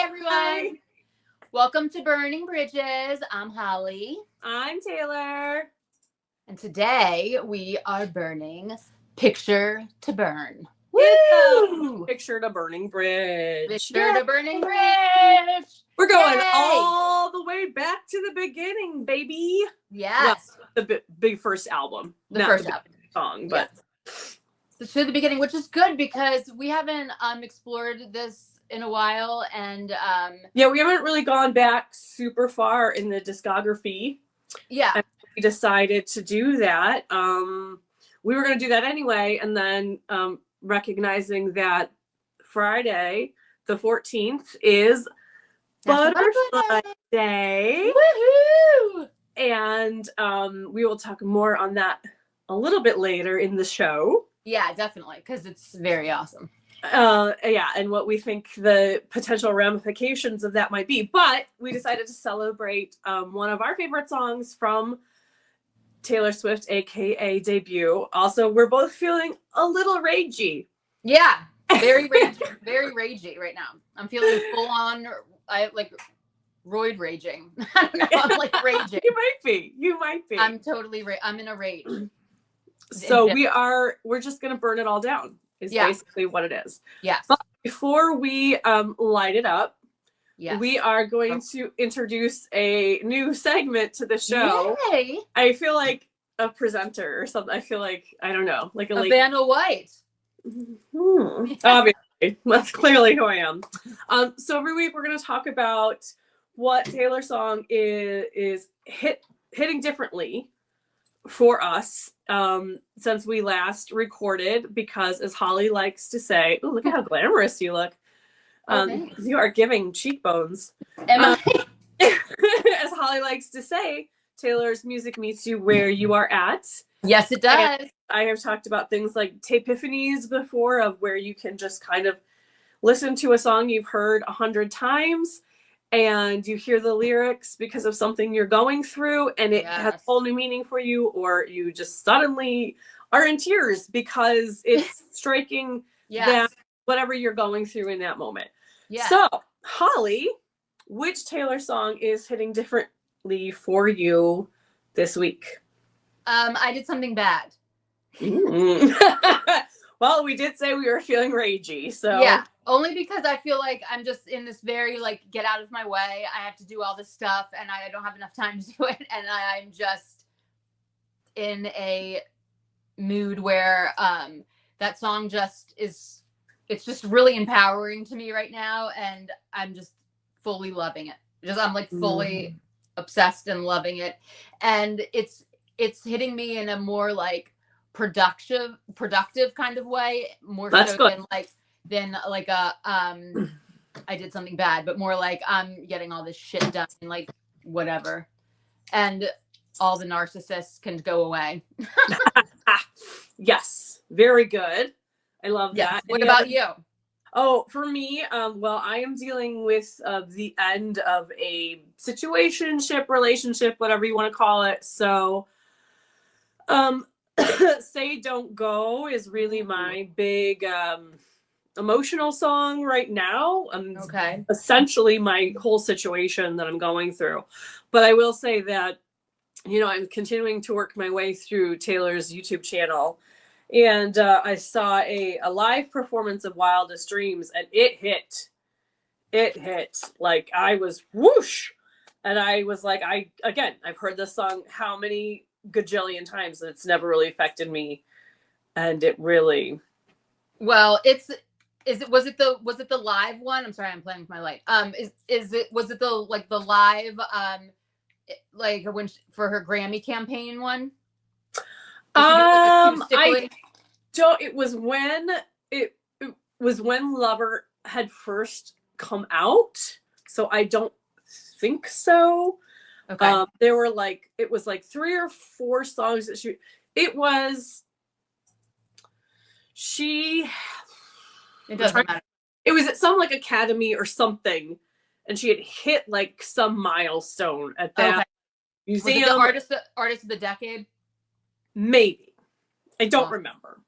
Hi, everyone. Welcome to Burning Bridges. I'm Holly. I'm Taylor. And today we are burning Picture to Burn. Woo! Picture to Burning Bridge. Picture to Burning Bridge. We're going all the way back to the beginning, baby. Yes. Well, the big first album. The first album. Song, but. So to the beginning, which is good because we haven't explored this in a while. And yeah, we haven't really gone back super far in the discography. Yeah. And we decided to do that. We were going to do that anyway. And then recognizing that Friday, the 14th, is Butterfly Day. Woohoo! And we will talk more on that a little bit later in the show. Yeah, definitely, because it's very awesome. Yeah, and what we think the potential ramifications of that might be. But we decided to celebrate one of our favorite songs from Taylor Swift, aka Debut. Also, we're both feeling a little ragey. Yeah, very ragey right now. I'm feeling full on, roid raging. I don't know, I'm like raging. You might be. I'm totally I'm in a rage. So we're just gonna burn it all down is basically what it is. Yes. But before we light it up, we are going to introduce a new segment to the show. Yay. I feel like a presenter or something. I feel like, I don't know, like a Vanna White. Obviously, that's clearly who I am. So every week we're going to talk about what Taylor song is hitting differently for us since we last recorded, because as Holly likes to say, oh, look at how glamorous you look. You are giving cheekbones. As Holly likes to say, Taylor's music meets you where you are at. Yes, it does. And I have talked about things like Tapephanies before, of where you can just kind of listen to a song you've heard 100 times and you hear the lyrics because of something you're going through and it has a whole new meaning for you, or you just suddenly are in tears because it's striking that whatever you're going through in that moment. Yeah. So, Holly, which Taylor song is hitting differently for you this week? I did something bad. Well, we did say we were feeling ragey, so yeah, only because I feel like I'm just in this very get out of my way. I have to do all this stuff, and I don't have enough time to do it, and I'm just in a mood where that song just is. It's just really empowering to me right now, and I'm just fully loving it. I'm fully obsessed and loving it, and it's hitting me in a more productive kind of way, more so than I did something bad, but more I'm getting all this shit done, whatever, and all the narcissists can go away. Yes, very good. I love that. What about you? Oh, for me, well, I am dealing with the end of a situationship, relationship, whatever you want to call it. So, Say Don't Go is really my big emotional song right now. Okay. Essentially my whole situation that I'm going through. But I will say that, I'm continuing to work my way through Taylor's YouTube channel. And I saw a live performance of Wildest Dreams, and it hit. I was whoosh. And I was I've heard this song how many gajillion times, and it's never really affected me. And it really. Well, was it the live one? I'm sorry, I'm playing with my light. Was it the live for her Grammy campaign one? It was when Lover had first come out, so I don't think so. Okay. There were it was 3 or 4 songs that it doesn't matter. It was at some Academy or something, and she had hit some milestone at that museum. Was it the artist of the decade? Maybe. I don't remember.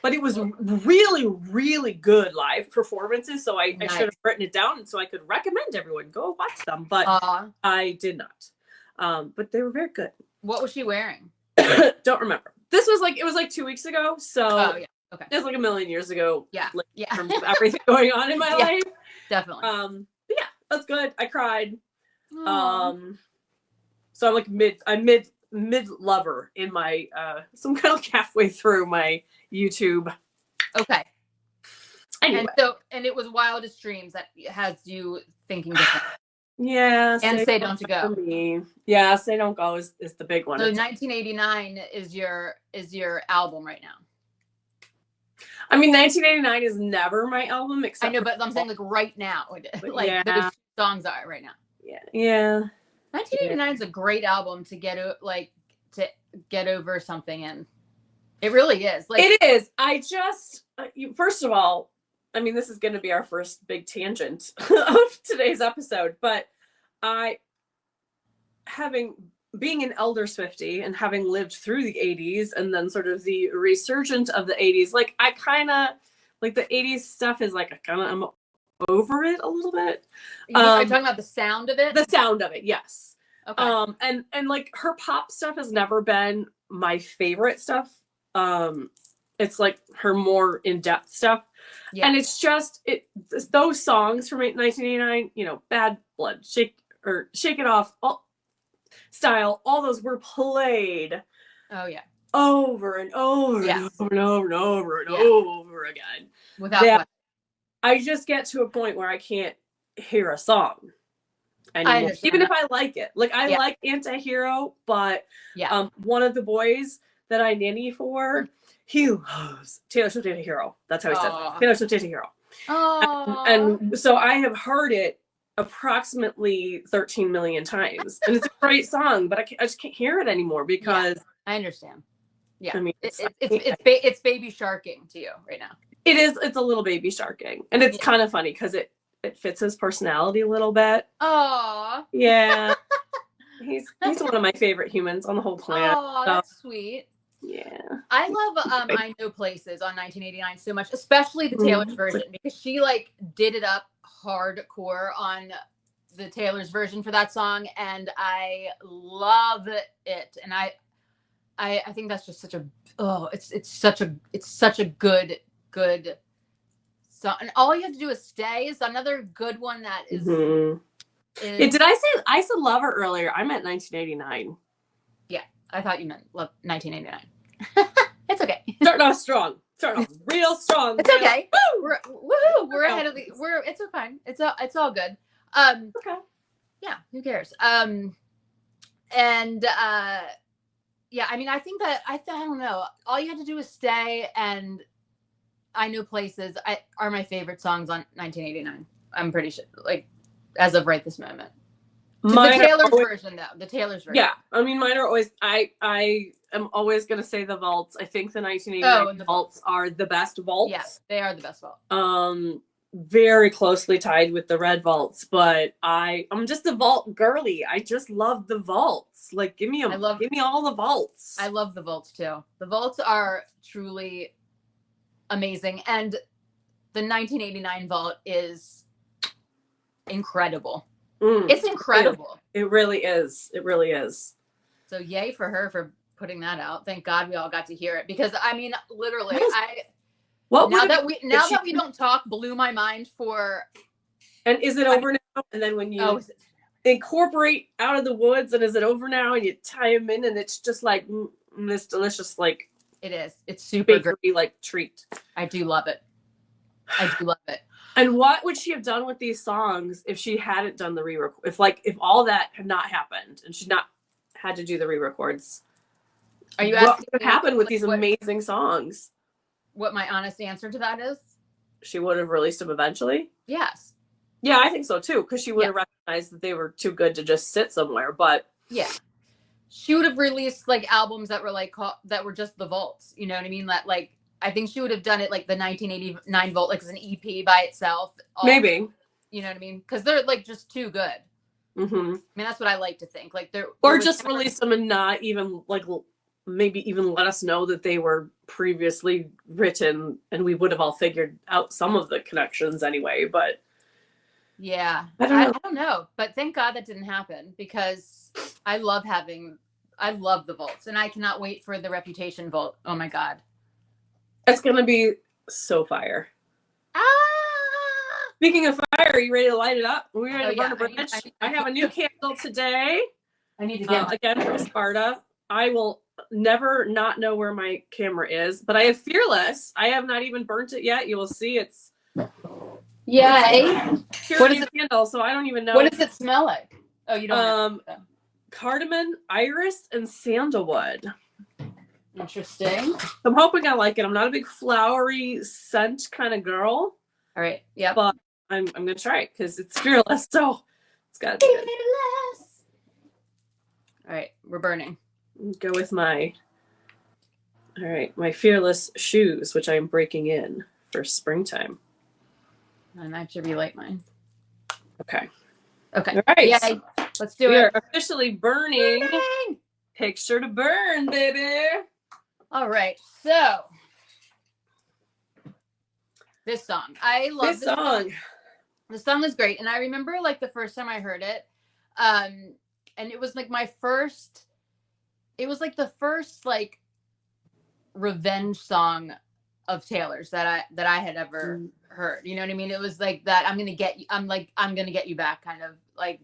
but it was really, really good live performances. So I Nice. should have written it down so I could recommend everyone go watch them, but I did not. But they were very good. What was she wearing? Don't remember. This was like, it was like 2 weeks ago. So yeah. Okay. It was like a million years ago. Yeah. Like, yeah. in terms of everything going on in my life. Definitely. But yeah, that's good. I cried. Aww. So I'm like mid lover in my so I'm kind of halfway through my YouTube. Okay. Anyway. And it was Wildest Dreams that has you thinking different. Yeah. And Say Don't You Go. For me. Yeah, Say Don't Go is the big one. So 1989 is your album right now. I mean, 1989 is never my album, except I know, but I'm saying like right now, like those songs are right now. Yeah. 1989 is a great album to get over something in. It really is. Like it is. I just first of all, I mean, this is going to be our first big tangent of today's episode, but being an elder Swiftie and having lived through the 80s and then sort of the resurgence of the 80s, like I kind of like the 80s stuff is like I'm over it a little bit. Are you talking about the sound of it? The sound of it, yes. Okay. And like her pop stuff has never been my favorite stuff. It's like her more in-depth stuff. Yeah. And it's just those songs from 1989, you know, Bad Blood, Shake It Off, all those were played. Oh yeah. Over and over and over and over and over and over again. Without I just get to a point where I can't hear a song anymore, even if I like it. Like I like Anti-Hero, but one of the boys that I nanny for, he loves Taylor Swift Anti-Hero. That's how he said it. Taylor Swift Anti-Hero. And so I have heard it approximately 13 million times, and it's a great song, but I just can't hear it anymore because I understand. Yeah, I mean, it's baby sharking to you right now. It is. It's a little baby sharking, and it's kind of funny because it fits his personality a little bit. Aww. Yeah. He's one of my favorite humans on the whole planet. Oh, that's sweet. Yeah. I love I Know Places on 1989 so much, especially the Taylor's version, because she like did it up hardcore on the Taylor's version for that song, and I love it. And I think that's just such a it's such a good song. And All You Have to Do Is Stay is another good one that is. Did I said Lover earlier? I meant 1989. Yeah, I thought you meant 1989. It's okay. Starting off strong. Starting off real strong. It's okay. Woohoo! We're ahead of it's fine. It's all good. Okay. Yeah, who cares? Yeah, I mean, I think that I don't know. All You Had to Do Is Stay and I Know Places are my favorite songs on 1989. I'm pretty sure, like, as of right this moment. The Taylor's version, though. The Taylor's version. Yeah, I mean, mine are always. I am always gonna say the vaults. I think the 1989 vaults are the best vaults. Yes, they are the best vaults. Very closely tied with the red vaults, but I'm just a vault girly. I just love the vaults. Like, give me all the vaults. I love the vaults too. The vaults are truly amazing, and the 1989 vault is incredible. It's incredible. It really is. It really is. So yay for her for putting that out. Thank God we all got to hear it, because I mean, literally, now that we don't talk blew my mind for. And is it over now? And then when you incorporate Out of the Woods, and is it over now? And you tie them in, and it's just like this delicious, like it is. It's super bakery like treat. I do love it. I do love it. And what would she have done with these songs if she hadn't done the re-record? If all that had not happened and she'd not had to do the re-records? Are you asking what would have happened with these amazing songs? What my honest answer to that is? She would have released them eventually? Yes. Yeah, I think so too, because she would have recognized that they were too good to just sit somewhere. But yeah, she would have released like albums that were like that were just the vaults. You know what I mean? That like. I think she would have done it like the 1989 vault, like as an EP by itself. Maybe. You know what I mean? Because they're like just too good. Mm-hmm. I mean, that's what I like to think. Like or just release them and not even like maybe even let us know that they were previously written, and we would have all figured out some of the connections anyway, but yeah, I don't know. I don't know, but thank God that didn't happen, because I love the vaults, and I cannot wait for the Reputation vault. Oh my God. It's gonna be so fire. Ah! Speaking of fire, are you ready to light it up? We're ready to burn a bridge. I have a new candle today. I need to get again from Sparta. I will never not know where my camera is, but I have Fearless. I have not even burnt it yet. You will see it's Yay. what is it? Candle, so I don't even know. What does it smell like? Oh, you don't know. Cardamom, iris, and sandalwood. Interesting. I'm hoping I like it. I'm not a big flowery scent kind of girl. All right. Yeah. But I'm gonna try it because it's Fearless, so it's gotta be good. Fearless. All right, we're burning. Go with my Fearless shoes, which I'm breaking in for springtime. And I have to relight mine. Okay. Okay. All right. Yay. Let's do it. We are officially burning. Picture to burn, baby. All right. So this song. I love this song. The song is great. And I remember like the first time I heard it. And it was like the first like revenge song of Taylor's that I had ever heard. You know what I mean? It was like that I'm gonna get you back kind of like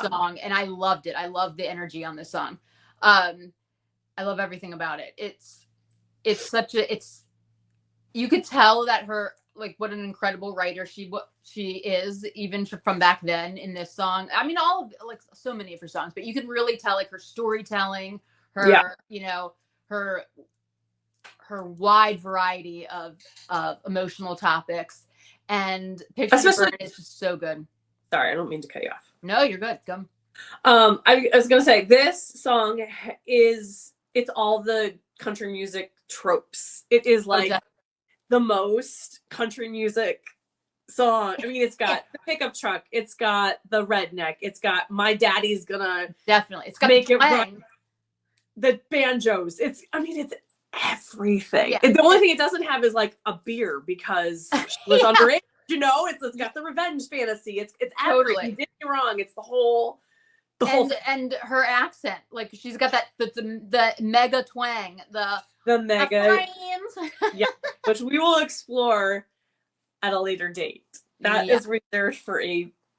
song. And I loved it. I loved the energy on this song. I love everything about it. You could tell that her, like, what an incredible writer she is, even from back then in this song. I mean, all of, like, so many of her songs, but you can really tell, like, her storytelling, her, you know, her wide variety of emotional topics, and Picture to Burn is just so good. Sorry, I don't mean to cut you off. No, you're good. Come. I was gonna say this song it's all the country music tropes. It is like the most country music song. I mean, it's got the pickup truck, it's got the redneck, it's got my daddy's gonna it's got make it run. The banjos. It's everything. Yeah. The only thing it doesn't have is like a beer because she was underage. You know, it's got the revenge fantasy. It's totally. You did me wrong. It's the whole thing. And her accent, like she's got that the mega twang, the mega, yeah, which we will explore at a later date. That is reserved for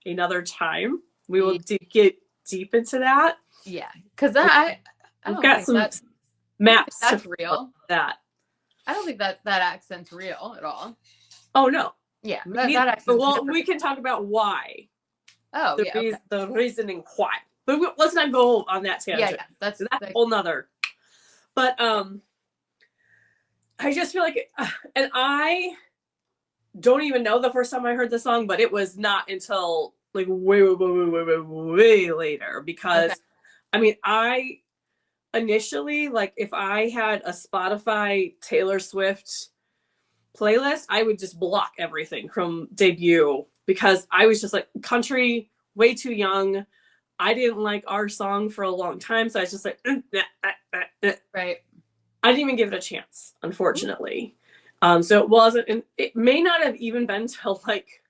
another time. We will get deep into that. Yeah, because I've got some maps. That's real. That I don't think that accent's real at all. Oh no. Yeah, well, we can talk about why. Oh, the reasoning why. But let's not go on that tangent. Yeah, that's a whole nother. But I just feel like, and I don't even know the first time I heard the song, but it was not until like way later because, I mean, I initially, like, if I had a Spotify Taylor Swift playlist, I would just block everything from debut because I was just like, country, way too young. I didn't like our song for a long time, so I was just like, right. I didn't even give it a chance, unfortunately. So it wasn't, and it may not have even been till like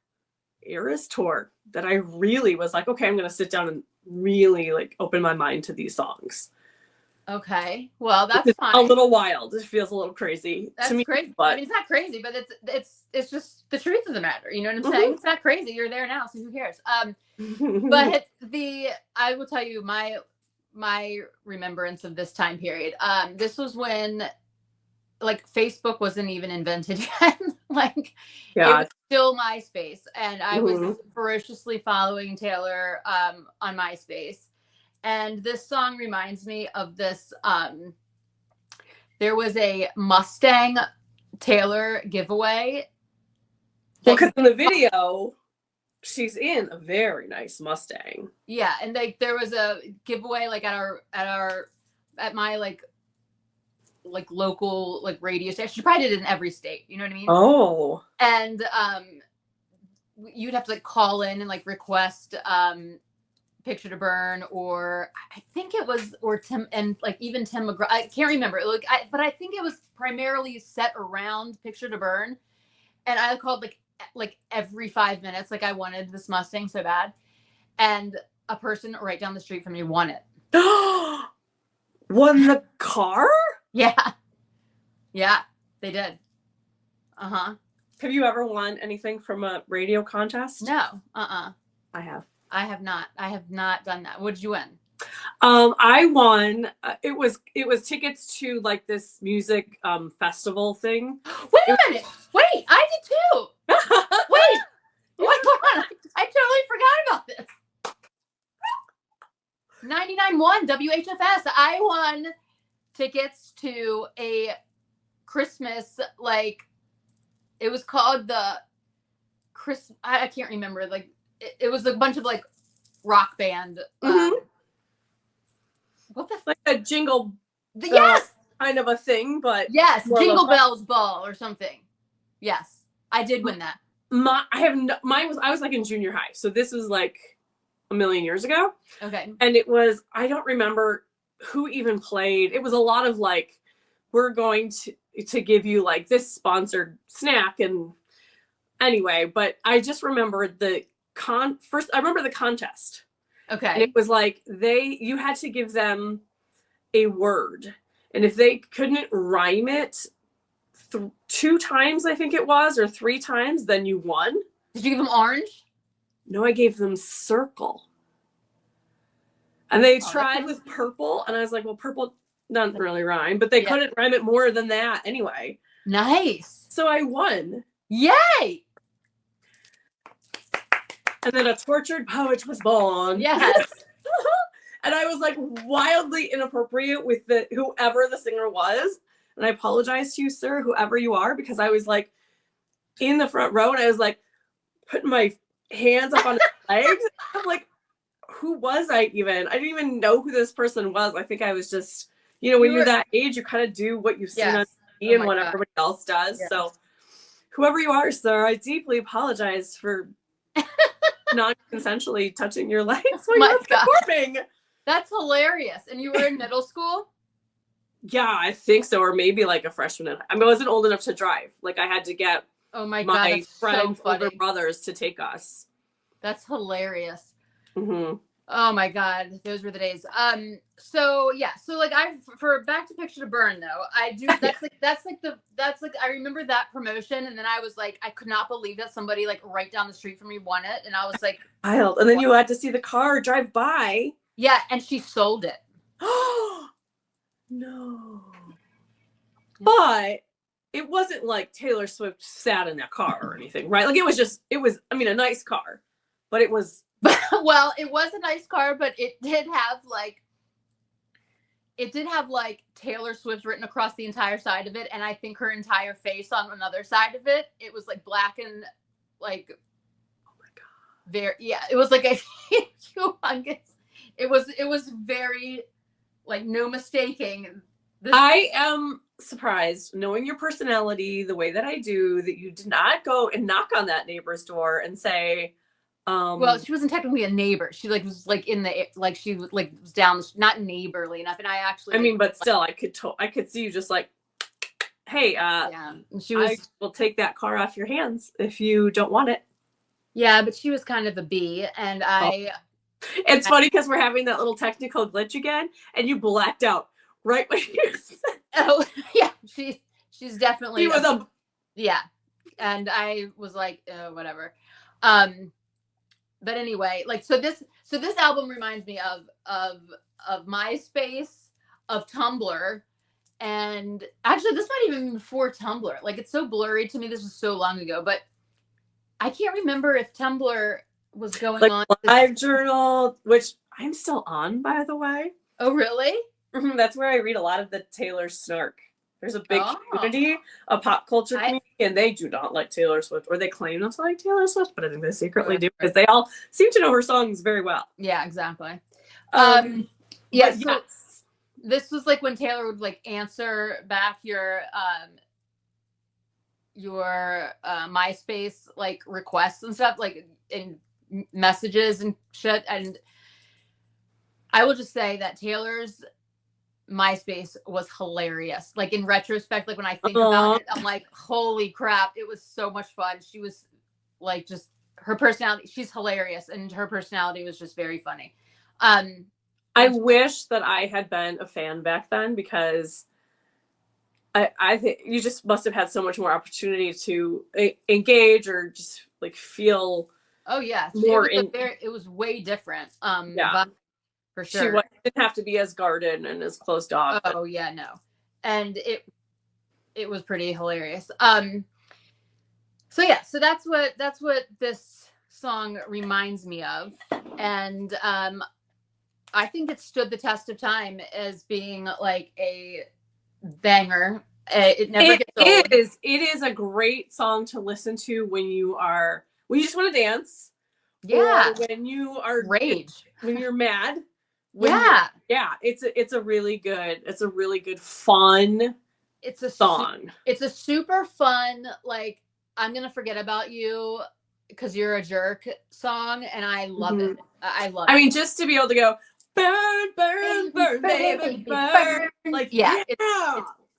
Eras Tour that I really was like, okay, I'm gonna sit down and really like open my mind to these songs. Okay, well, that's fine. A little wild. It feels a little crazy to me. Crazy. But I mean, it's not crazy, but it's just the truth of the matter. You know what I'm saying? It's not crazy. You're there now, so who cares? But I will tell you my remembrance of this time period. This was when like Facebook wasn't even invented yet. Like it was still MySpace, and I was ferociously following Taylor on MySpace. And this song reminds me of this. There was a Mustang Taylor giveaway. Well, because in the video, she's in a very nice Mustang. Yeah, and there was a giveaway like at my like local like radio station. She probably did it in every state. You know what I mean? Oh. And you'd have to like call in and like request Picture to Burn, or I think it was, or Tim, and like even Tim McGraw. I can't remember. But I think it was primarily set around Picture to Burn, and I called like every 5 minutes. Like I wanted this Mustang so bad, and a person right down the street from me won it. Won the car? Yeah, yeah, they did. Uh-huh. Have you ever won anything from a radio contest? No. I have. I have not. I have not done that. What did you win? I won. It was tickets to like this music festival thing. Wait a minute. Wait, I did too. Wait. Wait, hold on. I totally forgot about this. 99.1 WHFS. I won tickets to a Christmas, like, it was called the Chris. I can't remember. Like, it was a bunch of like rock band. What the like a jingle? Yes, kind of a thing, but yes, Jingle Bells Ball or something. Yes, I did win that. Mine was, I was like in junior high, so this was like a million years ago. Okay. And it was, I don't remember who even played. It was a lot of like, we're going to give you like this sponsored snack, and anyway, but I just remember first I remember the contest. Okay. And it was like you had to give them a word, and if they couldn't rhyme it 2 times, I think it was, or 3 times, then you won. Did you give them orange? No, I gave them circle. And they tried with purple, and I was like, well, purple doesn't really rhyme, but they couldn't rhyme it more than that anyway. Nice. So I won. Yay! And then a tortured poet was born. Yes. And I was like wildly inappropriate with whoever the singer was. And I apologize to you, sir, whoever you are, because I was like in the front row, and I was like putting my hands up on his legs. I'm like, who was I even? I didn't even know who this person was. I think I was just, when you're that age, you kind of do what you've seen on TV and what everybody else does. Yes. So whoever you are, sir, I deeply apologize for non-consensually touching your legs while you're performing. That's hilarious. And you were in middle school? Yeah, I think so. Or maybe like a freshman. I wasn't old enough to drive. Like I had to get my friends' older brothers to take us. That's hilarious. Mm-hmm. Oh my God, those were the days. So like for Back to Picture to Burn though, I do. That's like I remember that promotion, and then I was like, I could not believe that somebody like right down the street from me won it, and I was like, wild. And then you had to see the car drive by. Yeah, and she sold it. No. But it wasn't like Taylor Swift sat in that car or anything, right? Like it was a nice car, but it was. Well, it was a nice car, but it did have like Taylor Swift written across the entire side of it, and I think her entire face on another side of it. It was like black and like, oh my God, it was like a humongous. It was very like no mistaking. I am surprised, knowing your personality the way that I do, that you did not go and knock on that neighbor's door and say. Well, she wasn't technically a neighbor. She was in the she was down, not neighborly enough. And I actually, but still, I could see you just like, hey, and she was. I will take that car off your hands if you don't want it. Yeah, but she was kind of a bee, and It's funny because we're having that little technical glitch again, and you blacked out right when you said. Oh yeah, she's definitely. She was yeah, and I was like, whatever. But anyway, like so this album reminds me of MySpace, of Tumblr, and actually this might even be before Tumblr. Like it's so blurry to me. This was so long ago, but I can't remember if Tumblr was going on. Live Journal, which I'm still on, by the way. Oh, really? Mm-hmm. That's where I read a lot of the Taylor snark. There's a big community, a pop culture community, and they do not like Taylor Swift, or they claim not to like Taylor Swift, but I think they secretly do because they all seem to know her songs very well. Yeah, exactly. Yes. This was like when Taylor would like answer back your MySpace like requests and stuff, like in messages and shit, and I will just say that Taylor's MySpace was hilarious. Like in retrospect, like when I think about it, I'm like, holy crap, it was so much fun. She was like, just her personality, she's hilarious, and her personality was just very funny. I wish that I had been a fan back then, because I think you just must have had so much more opportunity to engage or just like feel. Oh yeah, more it was way different. Yeah, for sure. She didn't have to be as guarded and as closed off. Oh yeah, no, and it was pretty hilarious. So yeah, so that's what this song reminds me of, and I think it stood the test of time as being like a banger. It never gets old. It is a great song to listen to when you just want to dance. Yeah. Or when you are rage. When you're mad. It's a really good fun song. It's a super fun, like, I'm gonna forget about you because you're a jerk song, and I love it. I love it. I mean, just to be able to go burn, burn, burn, baby, burn. Like, yeah. It's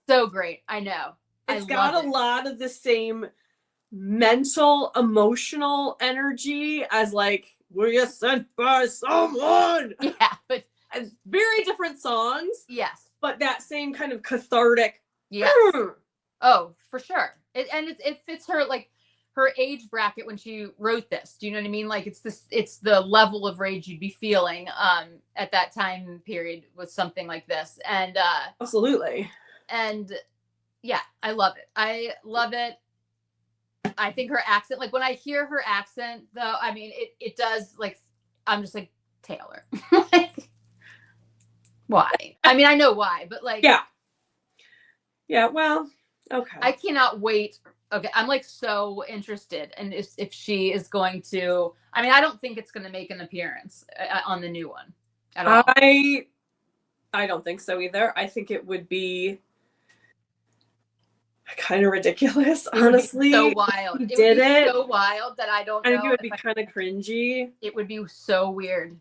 so great. I know. It's got a lot of the same mental, emotional energy as like, were you sent by someone? Yeah, but it's very different songs. Yes. But that same kind of cathartic. Yes. Oh, for sure. It fits her, like, her age bracket when she wrote this. Do you know what I mean? Like, it's the level of rage you'd be feeling at that time period with something like this. And absolutely. And yeah, I love it. I love it. I think her accent, like when I hear her accent though, I mean it does, like, I'm just like, Taylor. Like, why? I mean, I know why, but like, yeah, well, okay. I cannot wait. Okay, I'm like so interested, and if she is going to, I mean, I don't think it's going to make an appearance on the new one at all. I don't think so either. I think it would be kind of ridiculous, honestly. So wild. It would be so wild that I don't know. I think it would be kind of cringy. It would be so weird.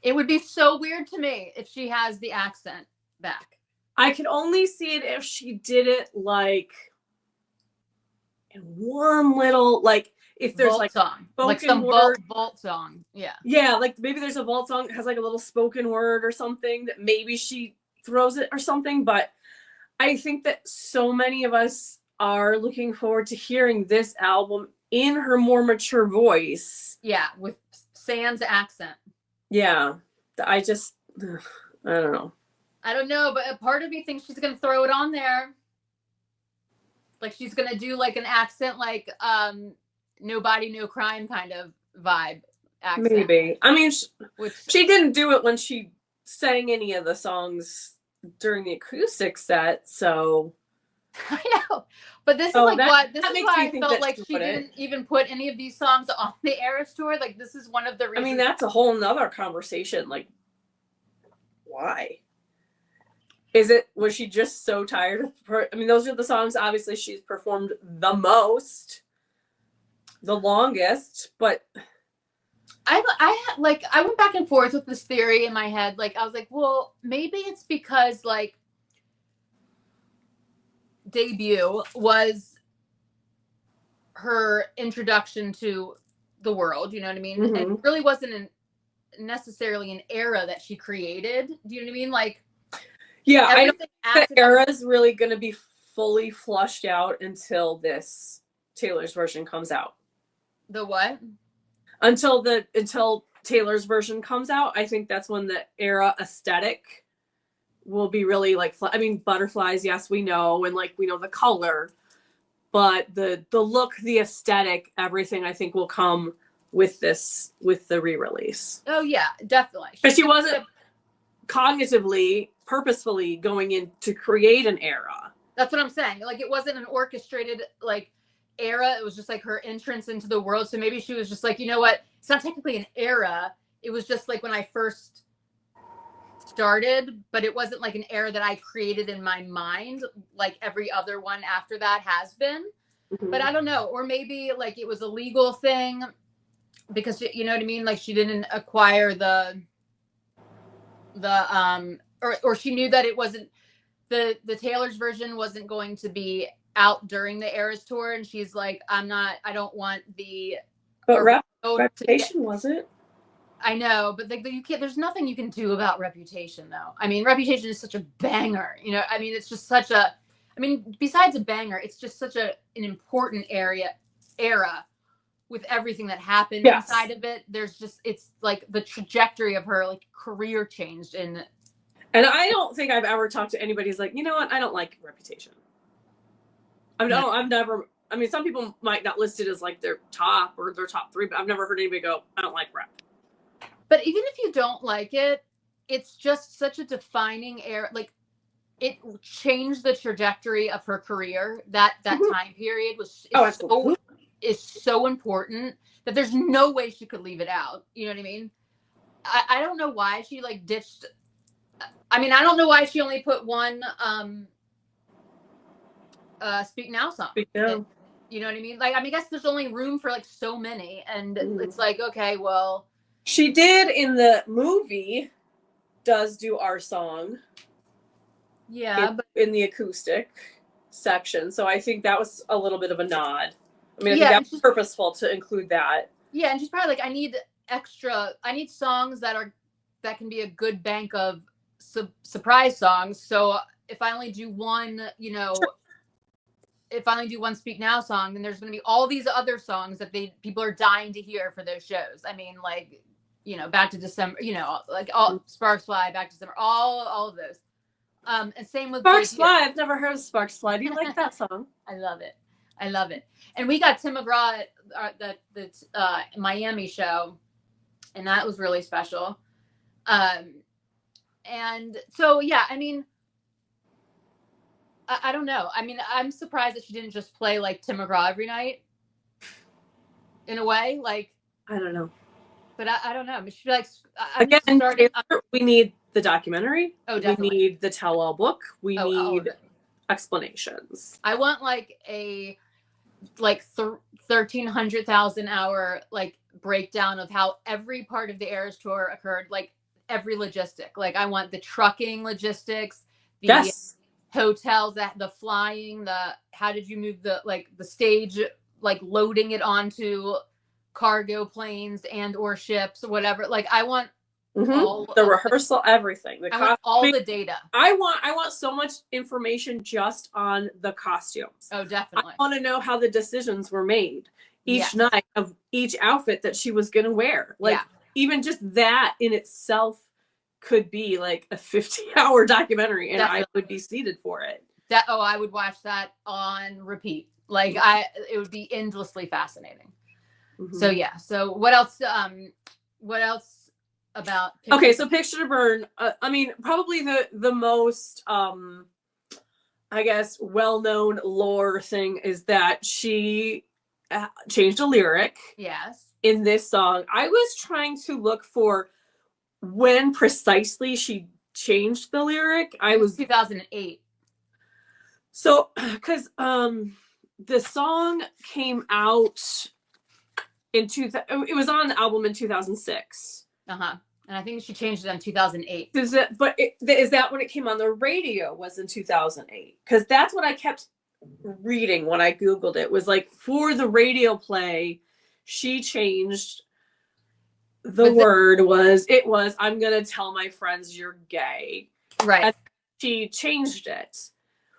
It would be so weird to me if she has the accent back. I could only see it if she did it like in one little, like, if there's vault like song, like some vault song. Yeah, like maybe there's a vault song that has like a little spoken word or something that maybe she throws it or something. But I think that so many of us are looking forward to hearing this album in her more mature voice. Yeah, with sans accent. Yeah, I don't know. I don't know, but a part of me thinks she's gonna throw it on there. Like, she's gonna do like an accent, like No Body No Crime kind of vibe accent. Maybe. I mean, she didn't do it when she sang any of the songs during the acoustic set, so I know. But this is like what this is why I felt like she didn't even put any of these songs on the Eras tour. Like, this is one of the reasons. I mean, that's a whole nother conversation. Like, why? Was she just so tired of I mean, those are the songs obviously she's performed the most, the longest, but I went back and forth with this theory in my head. Like, I was like, well, maybe it's because, like, Debut was her introduction to the world, you know what I mean? Mm-hmm. And it really wasn't necessarily an era that she created. Do you know what I mean? Like, yeah, I don't think the era is really going to be fully flushed out until this Taylor's version comes out. The what? Until Taylor's version comes out, I think that's when the era aesthetic will be really, like, I mean, butterflies, yes, we know, and like we know the color, but the look, the aesthetic, everything, I think will come with the re-release. Oh yeah, definitely. Because she wasn't cognitively, purposefully going in to create an era. That's what I'm saying. Like, it wasn't an orchestrated, like, era. It was just like her entrance into the world. So maybe she was just like, you know what? It's not technically an era. It was just like when I first started, but it wasn't like an era that I created in my mind like every other one after that has been. Mm-hmm. But I don't know. Or maybe like it was a legal thing because, you know what I mean? Like, she didn't acquire the or she knew that it wasn't the Taylor's version wasn't going to be out during the Eras tour, and she's like, I don't want the but Reputation wasn't. I know, but you can't. There's nothing you can do about Reputation, though. I mean, Reputation is such a banger. You know, I mean, it's just such a. I mean, besides a banger, it's just such an important era with everything that happened inside of it. There's just, it's like the trajectory of her like career changed in. And I don't think I've ever talked to anybody who's like, you know what, I don't like Reputation. I've never. I mean, some people might not list it as like their top or their top 3, but I've never heard anybody go, I don't like Rep. But even if you don't like it, it's just such a defining era. Like, it changed the trajectory of her career. That time period is so important that there's no way she could leave it out. You know what I mean? I don't know why she like ditched. I mean, I don't know why she only put one Speak Now song. Speak Now. You know what I mean? Like, I mean, I guess there's only room for like so many, and it's like, okay, well. She did in the movie, does do Our Song. Yeah. In the acoustic section. So I think that was a little bit of a nod. I mean, I think that was purposeful to include that. Yeah, and she's probably like, I need songs that can be a good bank of surprise songs. So if I only do one, you know, if I only do one Speak Now song, then there's going to be all these other songs that people are dying to hear for those shows. I mean, like, you know, Back to December, you know, like all Sparks Fly, Back to December, all of those. And same with Sparks Fly. I've never heard of Sparks Fly. Do you like that song? I love it. And we got Tim McGraw at the Miami show, and that was really special. And so, yeah, I mean, I don't know. I mean, I'm surprised that she didn't just play like Tim McGraw every night. In a way, like, I don't know. But I don't know. She like we need the documentary. Oh, definitely. We need the tell-all book. We need explanations. I want like a 1,300,000 hour like breakdown of how every part of the Eras tour occurred, like every logistic. Like, I want the trucking logistics, the hotels, the flying, how did you move the stage, like loading it onto cargo planes and or ships or whatever. Like, I want all the rehearsal, everything. I want all the data. I want so much information just on the costumes. Oh, definitely. I want to know how the decisions were made each night of each outfit that she was going to wear. Like, even just that in itself could be like a 50-hour documentary, and I would be seated for it. I would watch that on repeat. Like, it would be endlessly fascinating. So yeah. So what else? What else about? Okay, so Picture to Burn. I mean, probably the most, I guess, well-known lore thing is that she changed a lyric. Yes. In this song, I was trying to look for when precisely she changed the lyric. It was 2008. So, because the song came out. It was on the album in 2006. And I think she changed it in 2008. Is that when it came on the radio? Was in 2008? Because that's what I kept reading when I Googled it. Was like, for the radio play, she changed the word. I'm gonna tell my friends you're gay. Right. And she changed it.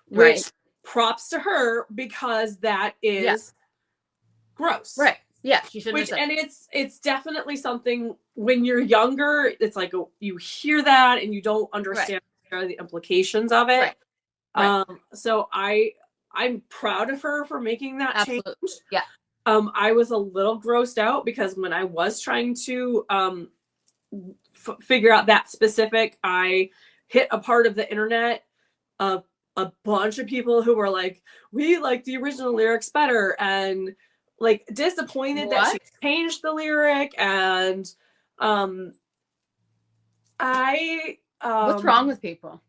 Which props to her, because that is gross. Right. Yeah, she should. And it's definitely something when you're younger. It's like you hear that and you don't understand the implications of it. Right. So I'm proud of her for making that change. Yeah. I was a little grossed out because when I was trying to figure out that specific, I hit a part of the internet of a bunch of people who were like, we like the original lyrics better, and like disappointed that she changed the lyric. And what's wrong with people?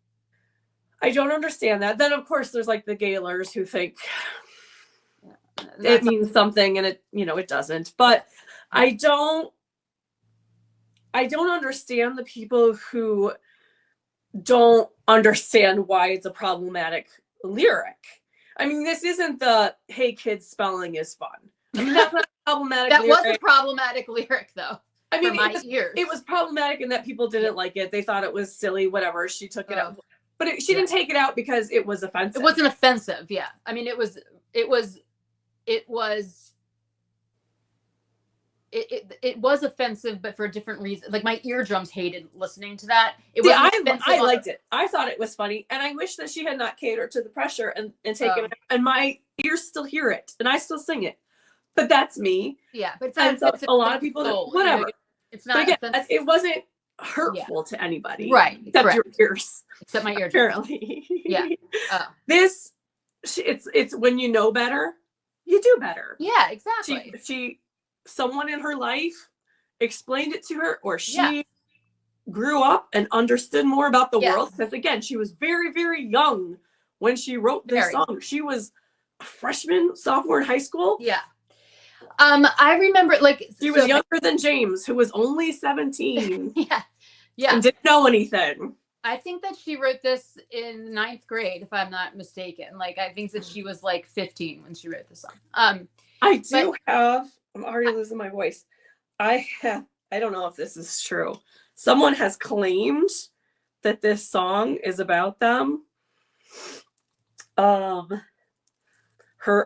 I don't understand that. Then of course there's like the galers who think it means something, and it doesn't. But I don't understand the people who don't understand why it's a problematic lyric. I mean, this isn't the "Hey kids, spelling is fun." I mean, that's not a problematic That lyric. was a problematic lyric, though. I mean, for my ears. It was problematic in that people didn't like it. They thought it was silly, whatever. She took it out. But she didn't take it out because it was offensive. It wasn't offensive, yeah. I mean, it was offensive, but for a different reason. Like, my eardrums hated listening to that. I liked it. I thought it was funny, and I wish that she had not catered to the pressure and taken it. And my ears still hear it, and I still sing it. But that's me. Yeah, but it's not offensive. A lot of people, whatever. It's not. But again, it wasn't hurtful to anybody, right? Except your ears. Except my ears. Apparently, yeah. It's when you know better, you do better. Yeah, exactly. Someone in her life explained it to her, or she grew up and understood more about the world. Because again, she was very, very young when she wrote this song. She was a freshman, sophomore in high school. Yeah. I remember, like, she was younger than James, who was only 17. Yeah. And didn't know anything. I think that she wrote this in 9th grade, if I'm not mistaken. Like, I think that she was like 15 when she wrote this song. I'm already losing my voice. I don't know if this is true. Someone has claimed that this song is about them. Her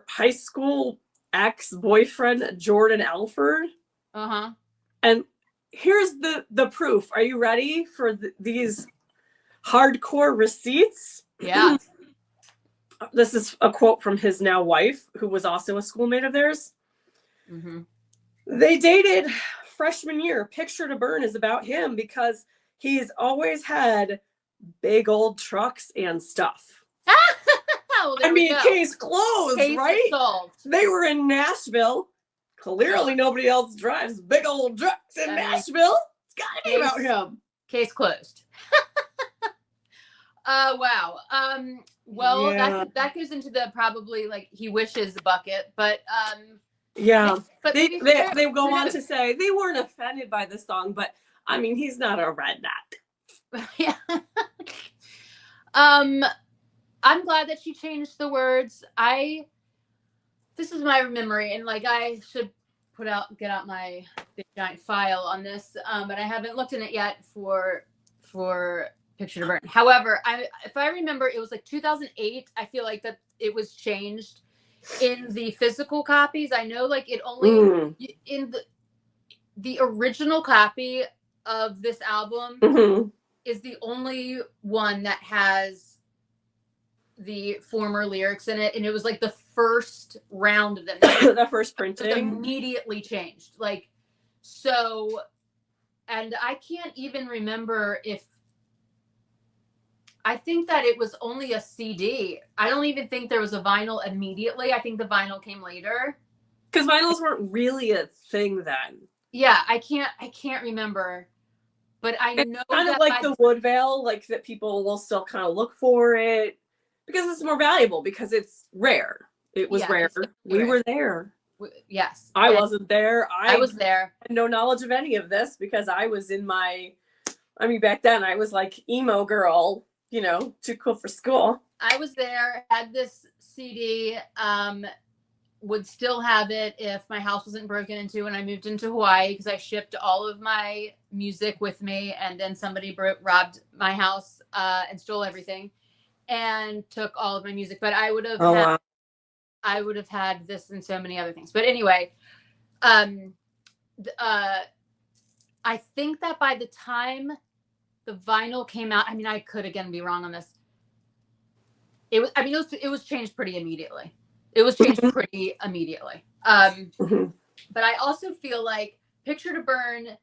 high school ex-boyfriend, Jordan Alford. And here's the proof. Are you ready for these hardcore receipts? Yeah. This is a quote from his now wife, who was also a schoolmate of theirs. They dated freshman year. Picture to Burn is about him because he's always had big old trucks and stuff. Well, I mean, case closed, case right? Solved. They were in Nashville. Clearly, nobody else drives big old trucks in Nashville. It's gotta be about him. Case closed. Wow. Well, that goes into the probably, like, he wishes bucket, but but they go on to say they weren't offended by the song, but I mean, he's not a redneck. Yeah. I'm glad that she changed the words. This is my memory, and like, I should get out my big giant file on this, but I haven't looked in it yet for Picture to Burn. However, if I remember, it was like 2008. I feel like that it was changed in the physical copies. I know, like, it only in the original copy of this album is the only one that has the former lyrics in it, and it was like the first round of them. The first printing immediately changed. Like, so, and I can't even remember if I think that it was only a CD. I don't even think there was a vinyl immediately. I think the vinyl came later. Because vinyls weren't really a thing then. Yeah, I can't remember. But I know kind of like the Woodvale, like, that people will still kind of look for it because it's more valuable, because it's rare. It was rare. We were there. Yes. I wasn't there. I was there. I had no knowledge of any of this because I was back then I was like emo girl, too cool for school. I was there, had this CD, would still have it if my house wasn't broken into when I moved into Hawaii, because I shipped all of my music with me, and then somebody robbed my house and stole everything and took all of my music. But I would have had this and so many other things. But anyway, I think that by the time the vinyl came out, I mean, I could again be wrong on this. It was changed pretty immediately. But I also feel like Picture to Burn, and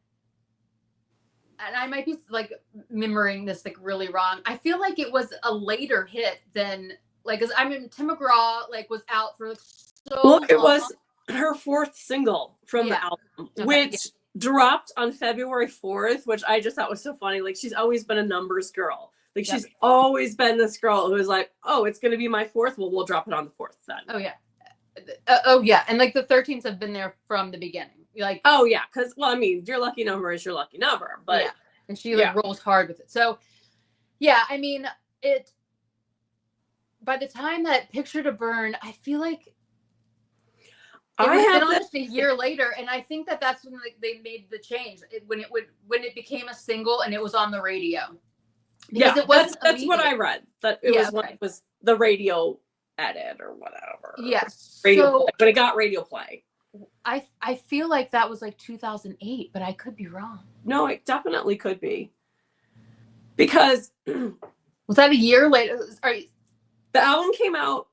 I might be like remembering this like really wrong, I feel like it was a later hit than, like, because Tim McGraw like was out for like so long. It was her 4th single from the album, which dropped on February 4th, which I just thought was so funny. Like, she's always been a numbers girl. Like, she's always been this girl who's like, oh, it's going to be my 4th. Well, we'll drop it on the 4th then. Oh yeah. And like the 13s have been there from the beginning. Like, oh yeah. Cause, well, I mean, your lucky number is your lucky number, but and she like rolls hard with it. So Yeah, I mean, it by the time that Picture to Burn, I feel like it I would have been have this. almost a year later, and I think that that's when they made the change when it became a single and it was on the radio, because Yeah, it wasn't that's what immediate. I read. That it Yeah, was when okay. it was the radio edit or whatever. Yes. Radio So play, but it got radio play. I feel like that was like 2008, but I could be wrong. No, it definitely could be. Because Was that a year later? the album came out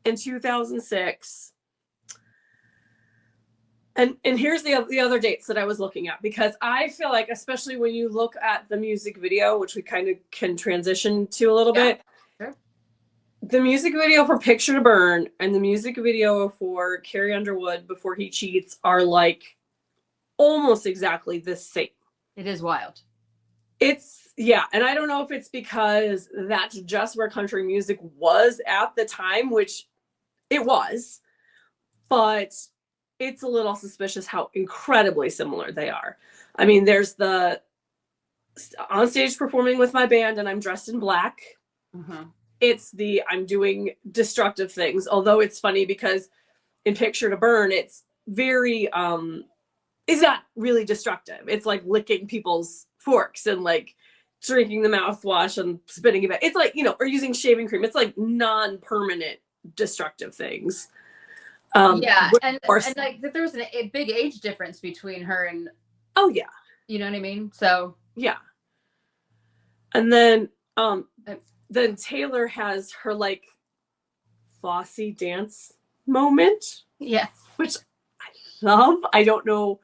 in 2006. And here's the other dates that I was looking at, because I feel like, especially when you look at the music video, which we kind of can transition to a little bit. Sure. The music video for Picture to Burn and the music video for Carrie Underwood, Before He Cheats, are like almost exactly the same. It is wild. Yeah, and I don't know if it's because that's just where country music was at the time, which it was, but it's a little suspicious how incredibly similar they are. I mean, there's the on stage performing with my band and I'm dressed in black. Mm-hmm. It's the I'm doing destructive things, although it's funny because in Picture to Burn, it's very it's not really destructive. It's like licking people's forks and like drinking the mouthwash and spitting it back. It's like, or using shaving cream. It's like non-permanent destructive things. Yeah, and like there was a big age difference between her and. Oh yeah. You know what I mean? So yeah. And then Taylor has her like Fosse dance moment. Yeah. Which I love. I don't know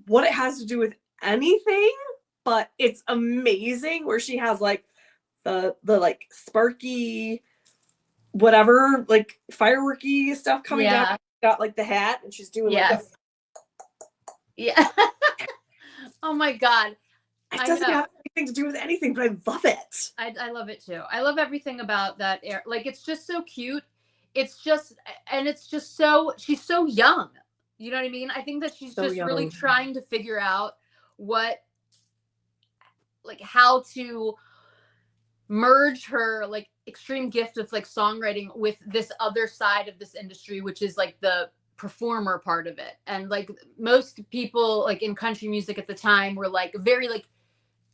what it has to do with anything, but it's amazing, where she has like the like sparky whatever, like fireworky stuff coming down. Got like the hat and she's doing like yeah. Oh my God. It doesn't have anything to do with anything, but I love it. I love it too. I love everything about that era. Like, it's just so cute. It's just so, she's so young. You know what I mean? I think that she's so just young. Really trying to figure out how to merge her like extreme gift of like songwriting with this other side of this industry, which is like the performer part of it. And like most people like in country music at the time were like very like,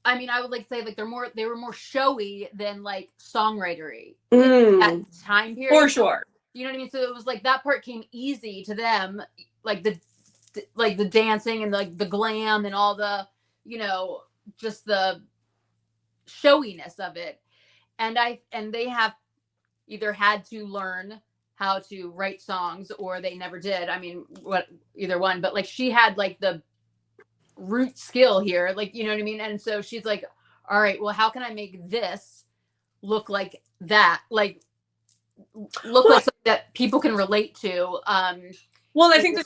I mean, I would like say like they were more showy than like songwritery at the time period. For sure. You know what I mean? So it was like that part came easy to them, like the dancing and like the glam and all the, just the showiness of it. And they have either had to learn how to write songs or they never did. I mean, either one, but like she had like the root skill here, like, you know what I mean? And so she's like, all right, well, how can I make this look like that? Like look like something that people can relate to. Well, I think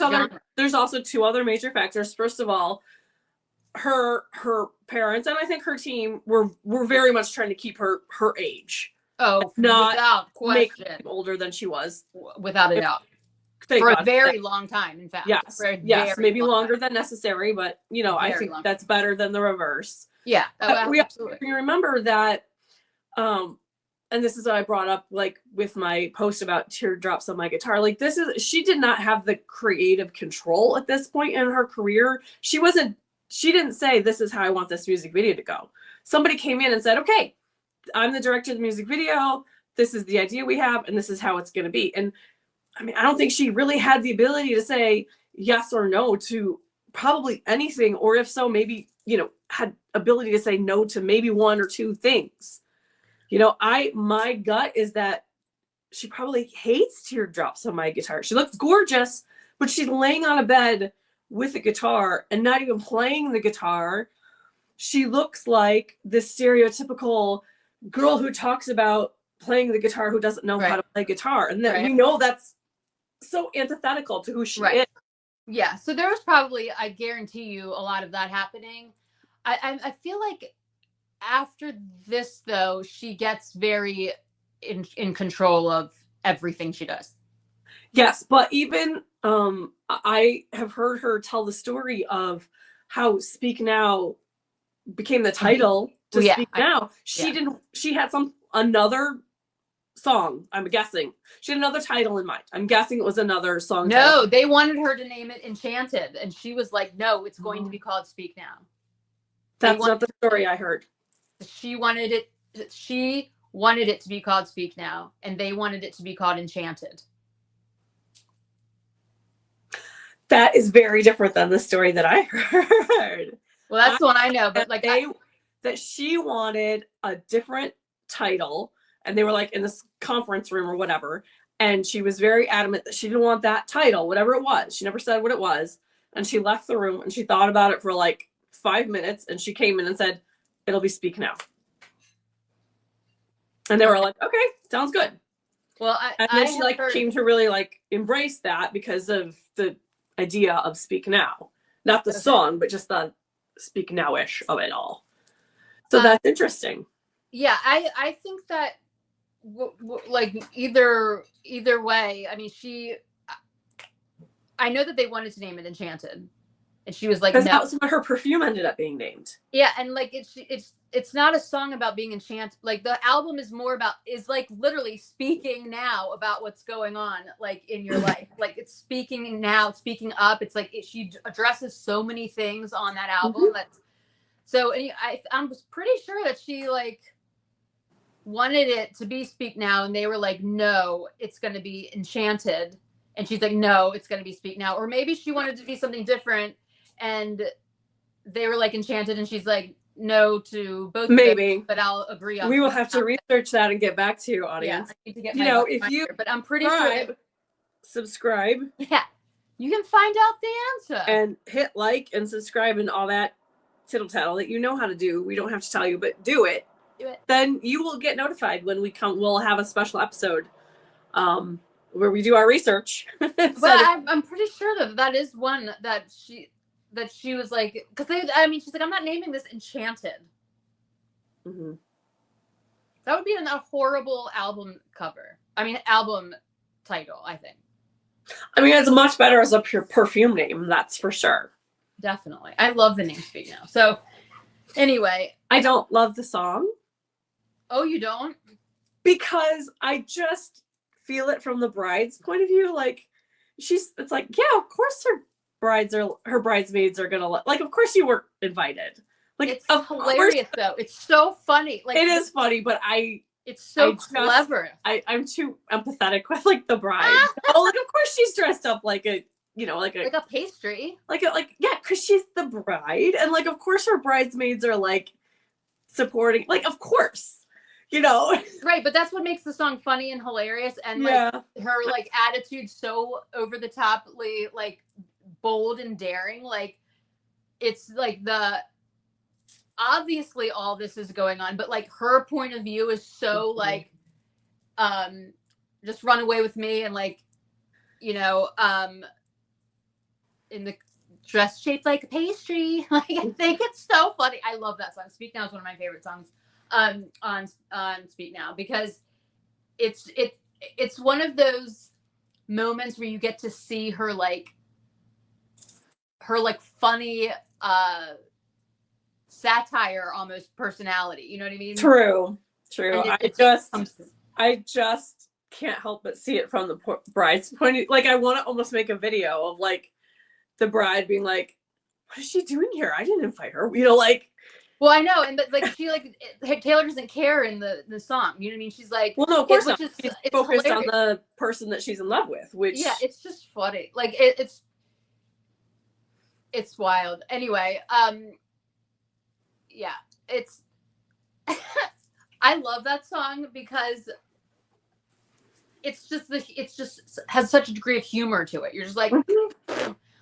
there's also two other major factors. First of all, her parents and I think her team were very much trying to keep her age. Oh, not without question. Make older than she was, without a doubt. For a very long time, in fact. Yes, maybe longer than necessary, but I think that's better than the reverse. Yeah, absolutely. We remember that, and this is what I brought up, like with my post about Teardrops on My Guitar. Like she did not have the creative control at this point in her career. She didn't say, this is how I want this music video to go. Somebody came in and said, okay, I'm the director of the music video. This is the idea we have, and this is how it's going to be. And I mean, I don't think she really had the ability to say yes or no to probably anything, or if so, maybe, had ability to say no to maybe one or two things. My gut is that she probably hates Teardrops on My Guitar. She looks gorgeous, but she's laying on a bed with a guitar and not even playing the guitar. She looks like this stereotypical girl who talks about playing the guitar who doesn't know how to play guitar. And then we know that's so antithetical to who she is. Yeah. So there was probably, I guarantee you, a lot of that happening. I feel like after this, though, she gets very in control of everything she does. Yes, but even I have heard her tell the story of how Speak Now became the title to Well, yeah, Speak Now. She had another song, I'm guessing. She had another title in mind. I'm guessing it was another song title. No, they wanted her to name it Enchanted, and she was like, no, it's going to be called Speak Now. That's not the story I heard. She wanted it to be called Speak Now, and they wanted it to be called Enchanted. That is very different than the story that I heard. Well, that's the one I know, but like that she wanted a different title, and they were like in this conference room or whatever, and she was very adamant that she didn't want that title, whatever it was. She never said what it was, and she left the room and she thought about it for like 5 minutes, and she came in and said, "It'll be Speak Now." And they were like, "Okay, sounds good." Well, and then she like came to really like embrace that because of the idea of Speak Now, not the song, but just the Speak Now-ish of it all. So that's interesting. Yeah, I think that like either way, I mean, I know that they wanted to name it Enchanted, and she was like, because that's what her perfume ended up being named. Yeah, and like it's not a song about being enchanted. Like the album is like literally speaking now about what's going on like in your life. Like it's speaking now, speaking up. It's like she addresses so many things on that album. So I'm pretty sure that she like wanted it to be Speak Now, and they were like, no, it's going to be Enchanted, and she's like, no, it's going to be Speak Now. Or maybe she wanted to be something different, and they were like Enchanted, and she's like, no to both. Maybe, of them, but I'll agree on. We will have to research that and get back to you, audience. Yeah, I need to get if you, but I'm pretty sure. Subscribe. Yeah, you can find out the answer and hit like and subscribe and all that tittle tattle that you know how to do. We don't have to tell you, but do it. Then you will get notified when we come. We'll have a special episode where we do our research. But I'm pretty sure that is one that she was like, because she's like, I'm not naming this Enchanted. Mm-hmm. That would be a horrible album cover. Album title, I think. It's much better as a pure perfume name, that's for sure. Definitely. I love the name Speak Now. So anyway. I don't love the song. Oh, you don't? Because I just feel it from the bride's point of view. Like it's like, yeah, of course her bridesmaids are gonna like, of course you were invited. Like it's hilarious though. It's so funny. Like it is funny, but it's so clever. I'm too empathetic with like the bride. Like of course she's dressed up like a like a pastry. Yeah, because she's the bride, and like of course her bridesmaids are like supporting, like of course. Right, but that's what makes the song funny and hilarious, and like her like attitude so over the toply like bold and daring. Like it's like obviously all this is going on, but like her point of view is so like just run away with me, and like in the dress shaped like a pastry. Like I think it's so funny. I love that song. Speak Now is one of my favorite songs on Speak Now, because it's one of those moments where you get to see her funny satire almost personality. You know what I mean? True. I just can't help but see it from the bride's point of view. Like I want to almost make a video of like the bride being like, what is she doing here? I didn't invite her. Like. Well, I know, and she Taylor doesn't care in the song. You know what I mean? She's like, well, no, of course not. She's focused on the person that she's in love with. Which it's just funny. Like it's wild. Anyway, yeah, it's. I love that song because it's just has such a degree of humor to it. You're just like,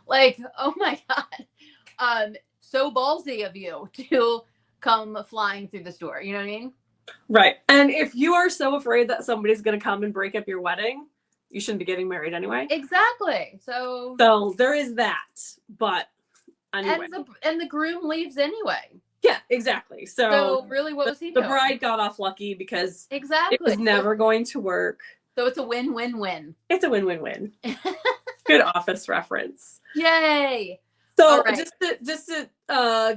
like, oh my god, so ballsy of you to come flying through this door. You know what I mean? Right. And if you are so afraid that somebody's going to come and break up your wedding, you shouldn't be getting married anyway. Exactly. So there is that. But anyway. And the groom leaves anyway. Yeah, exactly. So really, what was he doing? The bride got off lucky because exactly it was never going to work. So it's a win-win-win. It's a win-win-win. Good Office reference. Yay. So right. just to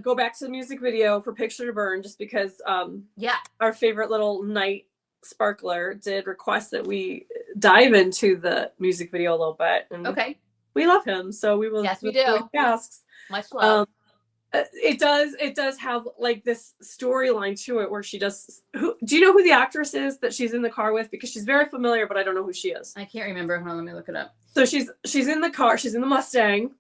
go back to the music video for Picture to Burn, just because Yeah. our favorite little night sparkler did request that we dive into the music video a little bit. And Okay. we love him, so we will. Yes, we do. He asks. Much love. It does have like this storyline to it where she does. Do you know who the actress is that she's in the car with? Because she's very familiar, but I don't know who she is. I can't remember. Hold on, let me look it up. So she's in the car. She's in the Mustang,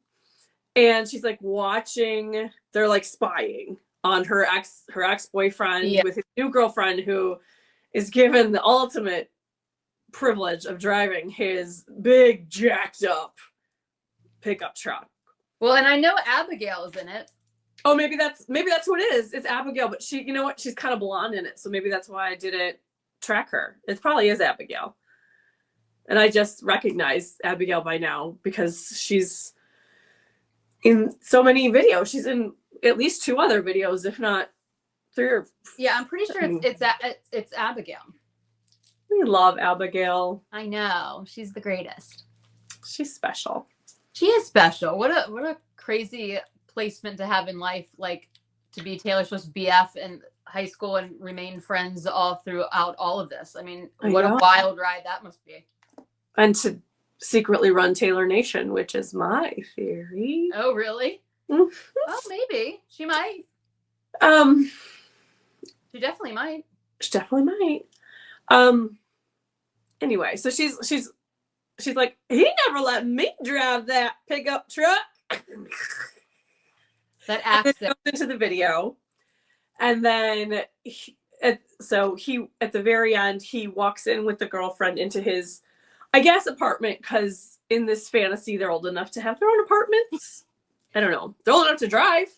and she's like watching. They're like spying on her ex-boyfriend with his new girlfriend, who is given the ultimate privilege of driving his big jacked up pickup truck. Well, and I know Abigail is in it. Oh, maybe that's what it is. It's Abigail, but you know what? She's kind of blonde in it, so maybe that's why I didn't track her. It probably is Abigail, and I just recognize Abigail by now because she's in so many videos. She's in at least 2 other videos, if not 3 or. Yeah, I'm pretty sure it's Abigail. We love Abigail. I know, she's the greatest. She's special. She is special. What a crazy placement to have in life, like to be Taylor Swift's BF in high school and remain friends all throughout all of this. I mean, what a wild ride that must be. And to secretly run Taylor Nation, which is my theory. Oh, really? Mm-hmm. Well, maybe she might. She definitely might. She definitely might. Anyway, so she's like, he never let me drive that pickup truck. That accent into the video, and then at the very end he walks in with the girlfriend into his, I guess, apartment, because in this fantasy they're old enough to have their own apartments. I don't know, they're old enough to drive,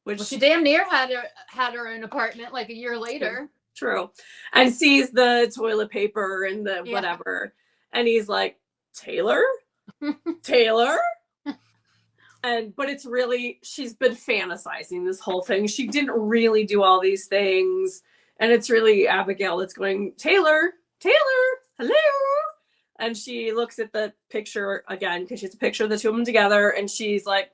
which she damn near had her own apartment like a year later. True. And sees the toilet paper and the whatever, and he's like, Taylor. But it's really, she's been fantasizing this whole thing. She didn't really do all these things. And it's really Abigail that's going, Taylor, hello. And she looks at the picture again, because she's a picture of the 2 of them together. And she's like,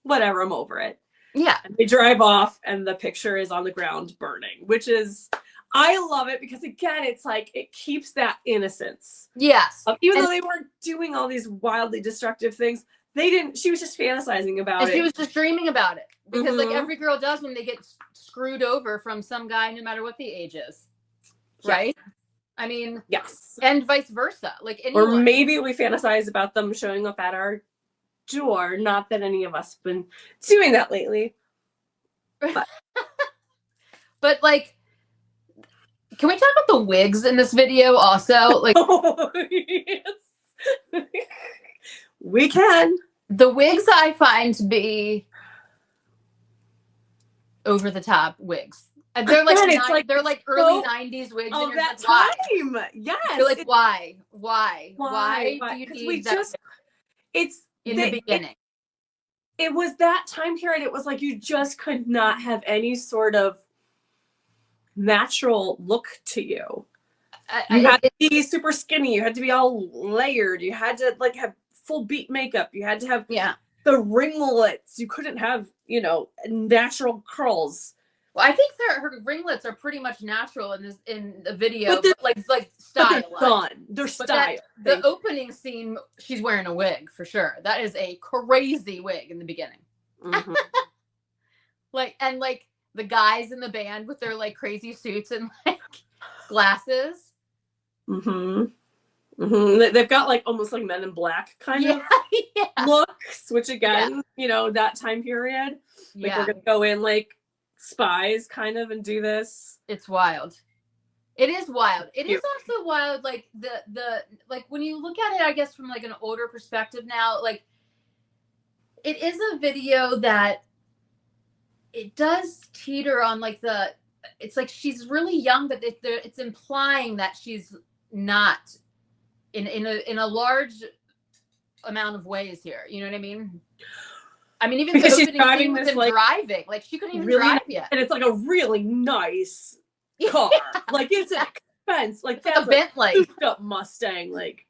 whatever, I'm over it. Yeah. And they drive off and the picture is on the ground burning, which is, I love it because, again, it's like, it keeps that innocence. Yes. Even though they weren't doing all these wildly destructive things, she was just fantasizing about it. She was just dreaming about it. Because like every girl does when they get screwed over from some guy, no matter what the age is. Right? Yes. I mean, yes. And vice versa. Like anyone. Or maybe we fantasize about them showing up at our door. Not that any of us have been doing that lately. But like, can we talk about the wigs in this video also? Like, oh, yes. We can. The wigs I find to be over the top wigs. They're like they're like early 90s wigs. Oh, that time. Why? Yes. You're like, why do you need that? It's in the beginning. It was that time period. It was like you just could not have any sort of natural look to you. You had to be super skinny. You had to be all layered. You had to like have full beat makeup. You had to have the ringlets. You couldn't have, natural curls. Well, I think her ringlets are pretty much natural in the video, but like style. They're style. The opening scene, she's wearing a wig for sure. That is a crazy wig in the beginning. Mm-hmm. like the guys in the band with their like crazy suits and like glasses. Mm-hmm. Mm-hmm. They've got like almost like Men in Black kind of looks, which again, that time period. Like we're gonna go in like spies kind of and do this. It's wild. It is wild. It is also wild, like the like when you look at it, I guess from like an older perspective now, like it is a video that it does teeter on like it's like she's really young, but it's implying that she's not in a large amount of ways here. You know what I mean? I mean, even because she's driving this driving, like she couldn't even drive yet, and it's like a really nice car. Like it's an expense, like that's a Bentley, up Mustang, like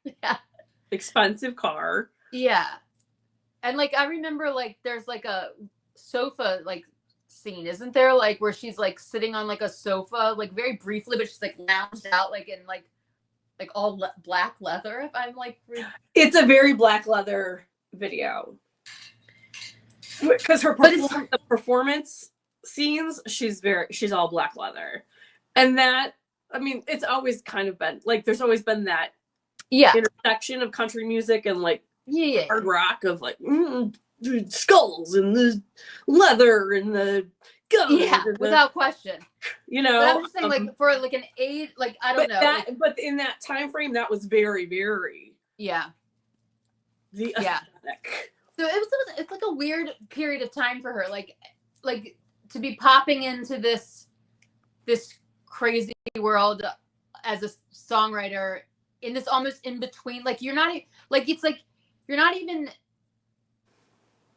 expensive car. Yeah, And like I remember like there's like a sofa like scene, isn't there? Like where she's like sitting on like a sofa, like very briefly, but she's like lounged out like in like all black leather. If I'm like, it's a very black leather video because the performance scenes, she's all black leather, and that, I mean, it's always kind of been like there's always been that intersection of country music and like hard rock of like the skulls and the leather and the guns, without question. You know, but I'm just saying, like for like an age, like I don't know, but in that time frame, that was very the aesthetic. So it's like a weird period of time for her, like to be popping into this crazy world as a songwriter in this almost in between, like you're not like it's like you're not even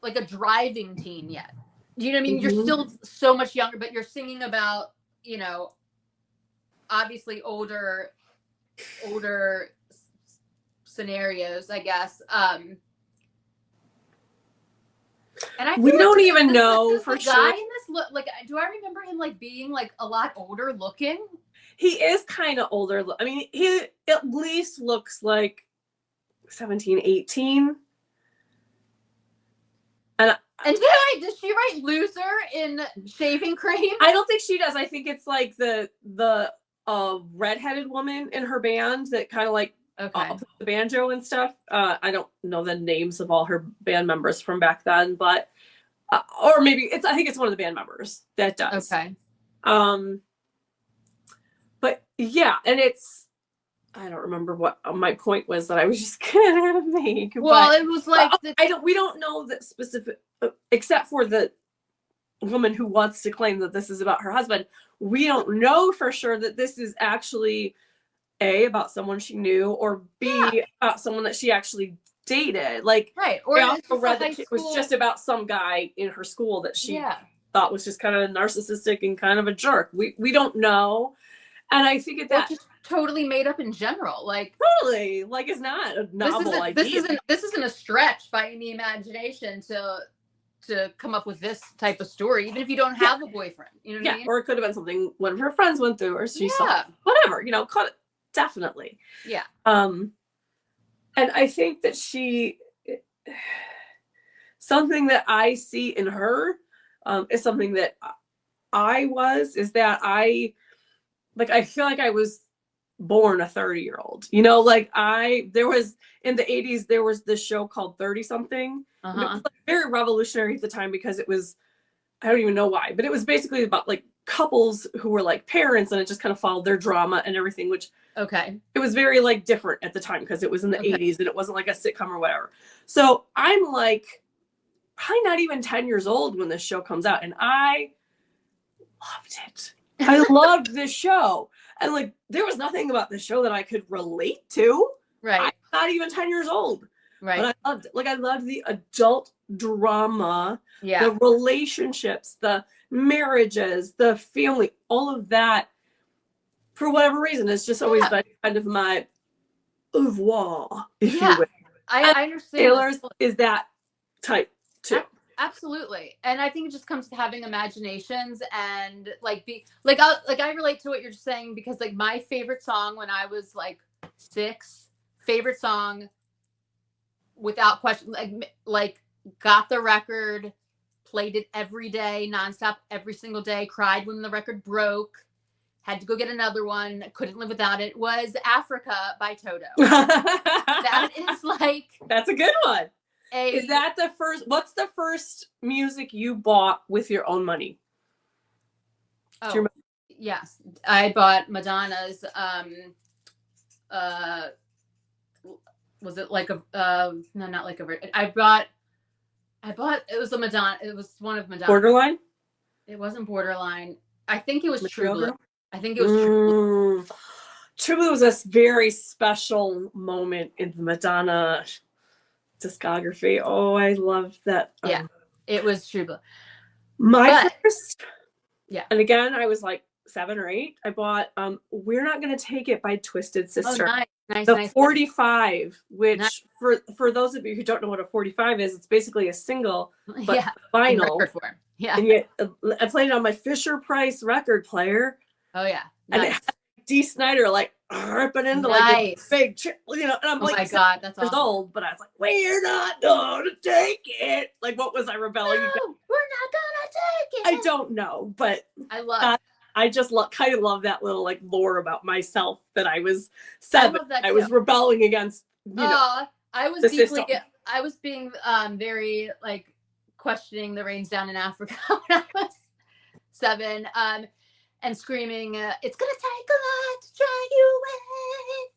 like a driving teen yet. You know what I mean? You're still so much younger, but you're singing about, you know, obviously older scenarios, I guess. And we don't even know for sure. Guy in this look, like, do I remember him like being like a lot older looking? He is kind of older. I mean, he at least looks like 17, 18. And does she write loser in shaving cream? I don't think she does. I think it's like the redheaded woman in her band that kind of like plays the banjo and stuff. I don't know the names of all her band members from back then, but or maybe I think it's one of the band members that does. Okay. But yeah, and I don't remember what my point was that I was just gonna make. Well, it was like we don't know that specific, except for the woman who wants to claim that this is about her husband. We don't know for sure that this is actually A, about someone she knew, or B, about someone that she actually dated. Like, right. Or I also read that it was just about some guy in her school that she thought was just kind of narcissistic and kind of a jerk. We don't know. And I think that just totally made up in general. Like totally, like it's not a novel idea. This isn't a stretch by any imagination to come up with this type of story, even if you don't have a boyfriend. You know what I mean? Or it could have been something one of her friends went through, or she saw whatever, you know, definitely. Yeah. And I think that something that I see in her is something that is that I feel like I was born a 30-year-old, you know, like there was in the 80s, there was this show called 30 something. It was like very revolutionary at the time because it was, I don't even know why, but it was basically about like couples who were like parents, and it just kind of followed their drama and everything, which it was very like different at the time because it was in the 80s and it wasn't like a sitcom or whatever. So I'm like probably not even 10 years old when this show comes out, and I loved it. I loved this show. And like, there was nothing about this show that I could relate to. Right. I'm not even 10 years old. Right. But I loved it. Like, I loved the adult drama, yeah, the relationships, the marriages, the family, all of that. For whatever reason, it's just always been kind of my oeuvre, if you will. I understand. Taylor's is that type too. Absolutely. And I think it just comes to having imaginations and like I relate to what you're saying, because like my favorite song when I was like 6, favorite song without question, like got the record, played it every day, nonstop, every single day, cried when the record broke, had to go get another one, couldn't live without it, was Africa by Toto. That is like, that's a good one. Is that what's the first music you bought with your own money? Oh, yes. I bought Madonna's, was it like a, no, not like a, I bought, it was a Madonna, it was one of Madonna's. Borderline? It wasn't Borderline. I think it was True Blue. I think it was True Blue. True Blue was a very special moment in the Madonna discography. Oh, I love that. Yeah, it was True Blue. First, and again, I was like 7 or 8, I bought We're Not Gonna Take It by Twisted Sister. Oh, nice, the nice. 45, which Nice. for those of you who don't know what a 45 is, it's basically a single, but Yeah, vinyl. record form. Yeah. And yet I played it on my Fisher Price record player. Oh yeah. Nice. And it had Dee Snider like ripping into like a big, and I'm oh like, my God, that's years awesome. old, but I was like, we're not gonna take it. Like, what was I rebelling against? We're not gonna take it. I don't know, but I just kind of love that little like lore about myself that I was 7. I was rebelling against, I was deeply, I was being very like questioning the rains down in Africa when I was 7, and screaming, "It's gonna take a lot to drag you away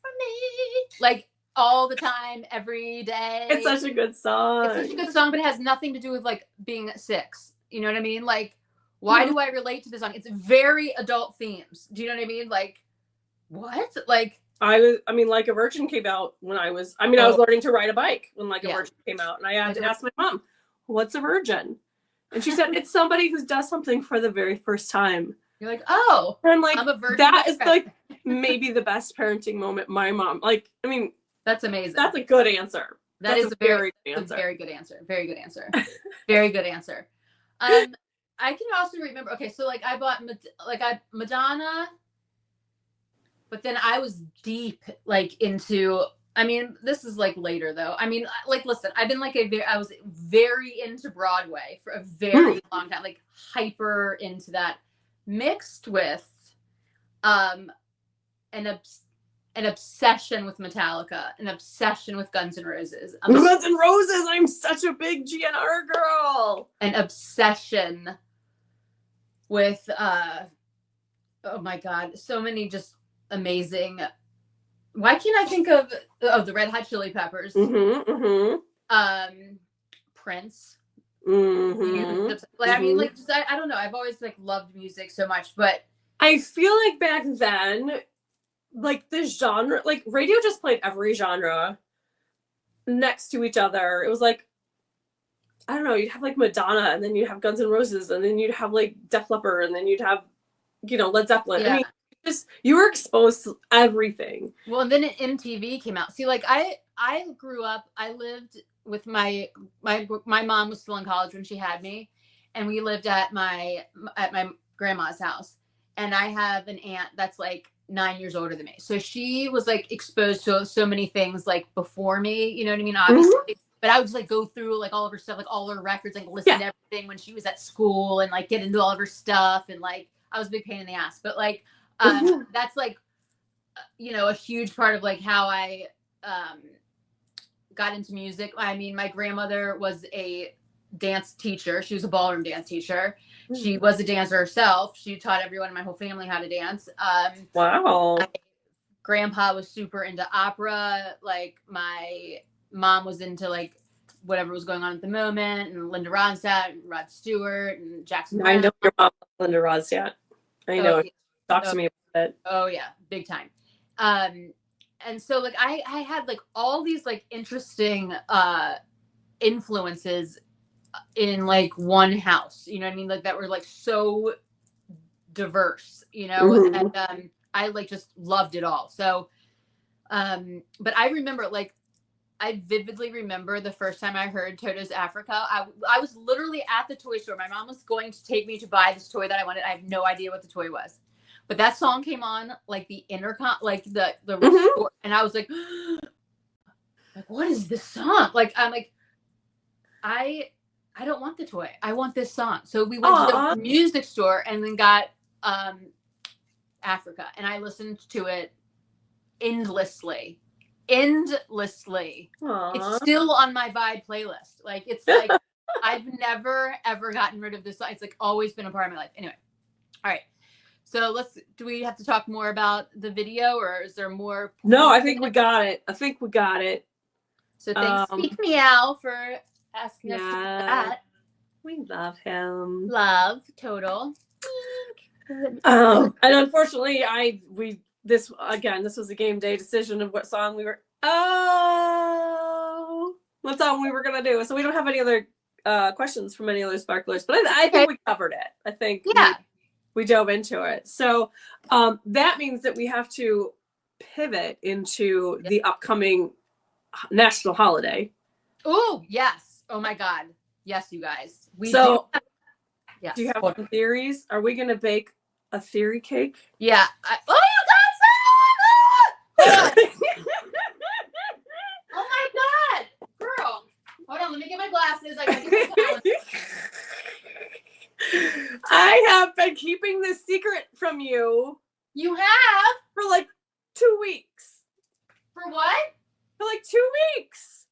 from me!" Like all the time, every day. It's such a good song. It's such a good song, but it has nothing to do with like being 6. You know what I mean? Like, why do I relate to this song? It's very adult themes. Do you know what I mean? Like, what? Like, I mean, Like a Virgin came out when I was learning to ride a bike when Like a Virgin came out. And I had to ask my mom, what's a virgin? And she said, it's somebody who does something for the very first time. You're like, oh, and I'm like, I'm a virgin. That is like maybe the best parenting moment. My mom, like, I mean, that's amazing. That's a good answer. That is a very good answer. Very good answer. Very good answer. Very good answer. I can also remember. Okay, so like I bought Madonna, but then I was deep like into. I mean, this is like later though. I mean, like listen, I've been like I was very into Broadway for a very long time, like hyper into that, mixed with an obsession with Metallica, an obsession with Guns N' Roses. Guns N' Roses, I'm such a big GNR girl. An obsession with oh my God, so many just amazing. Why can't I think of the Red Hot Chili Peppers? Prince. Like, I mean, like, just, I don't know. I've always like loved music so much, but I feel like back then, like this genre, like radio just played every genre next to each other. It was like, I don't know, you'd have like Madonna, and then you'd have Guns N' Roses, and then you'd have like Def Leppard, and then you'd have, Led Zeppelin. Yeah. I mean, just you were exposed to everything. Well, and then MTV came out. See, like I grew up, I lived with my mom was still in college when she had me, and we lived at my grandma's house. And I have an aunt that's like 9 years older than me. So she was like exposed to so many things like before me, you know what I mean? Obviously. But I would just like go through like all of her stuff, like all her records, like listen to everything when she was at school and like get into all of her stuff. And like, I was a big pain in the ass, but like, that's like, a huge part of like how I got into music. I mean, my grandmother was a dance teacher. She was a ballroom dance teacher. She was a dancer herself. She taught everyone in my whole family how to dance. Wow. My grandpa was super into opera. Like my mom was into like whatever was going on at the moment, and Linda Ronstadt and Rod Stewart and Jackson Brown. I know your mom, Linda Ronstadt. I know. Talk to me about it. Oh yeah, big time. And so like I had like all these like interesting influences in like one house, you know what I mean? Like that were like so diverse, and I like just loved it all. So but I remember like I vividly remember the first time I heard Toto's Africa. I was literally at the toy store. My mom was going to take me to buy this toy that I wanted. I have no idea what the toy was. But that song came on like the intercom, like the and I was like, what is this song? Like, I'm like, I don't want the toy. I want this song. So we went to the music store and then got Africa, and I listened to it endlessly. Aww. It's still on my Vibe playlist. Like, it's like I've never ever gotten rid of this song. It's like always been a part of my life. Anyway, all right. So do we have to talk more about the video, or is there more? No, I think we got it. So thanks, Speak Meow, for asking us to do that. We love him. Love, total. And unfortunately, this was a game day decision of what song we were. What song we were gonna do. So we don't have any other questions from any other sparklers, but I think we covered it. I think. Yeah. We dove into it. So that means that we have to pivot into the upcoming national holiday. Oh, yes. Oh my God. Yes, you guys. Do Yes. you have some theories? Are we going to bake a theory cake? Yeah. Oh, you guys! Oh my God. Girl. Hold on. Let me get my glasses. I gotta get my I have been keeping this secret from you. You have? For like 2 weeks. For what? For like 2 weeks.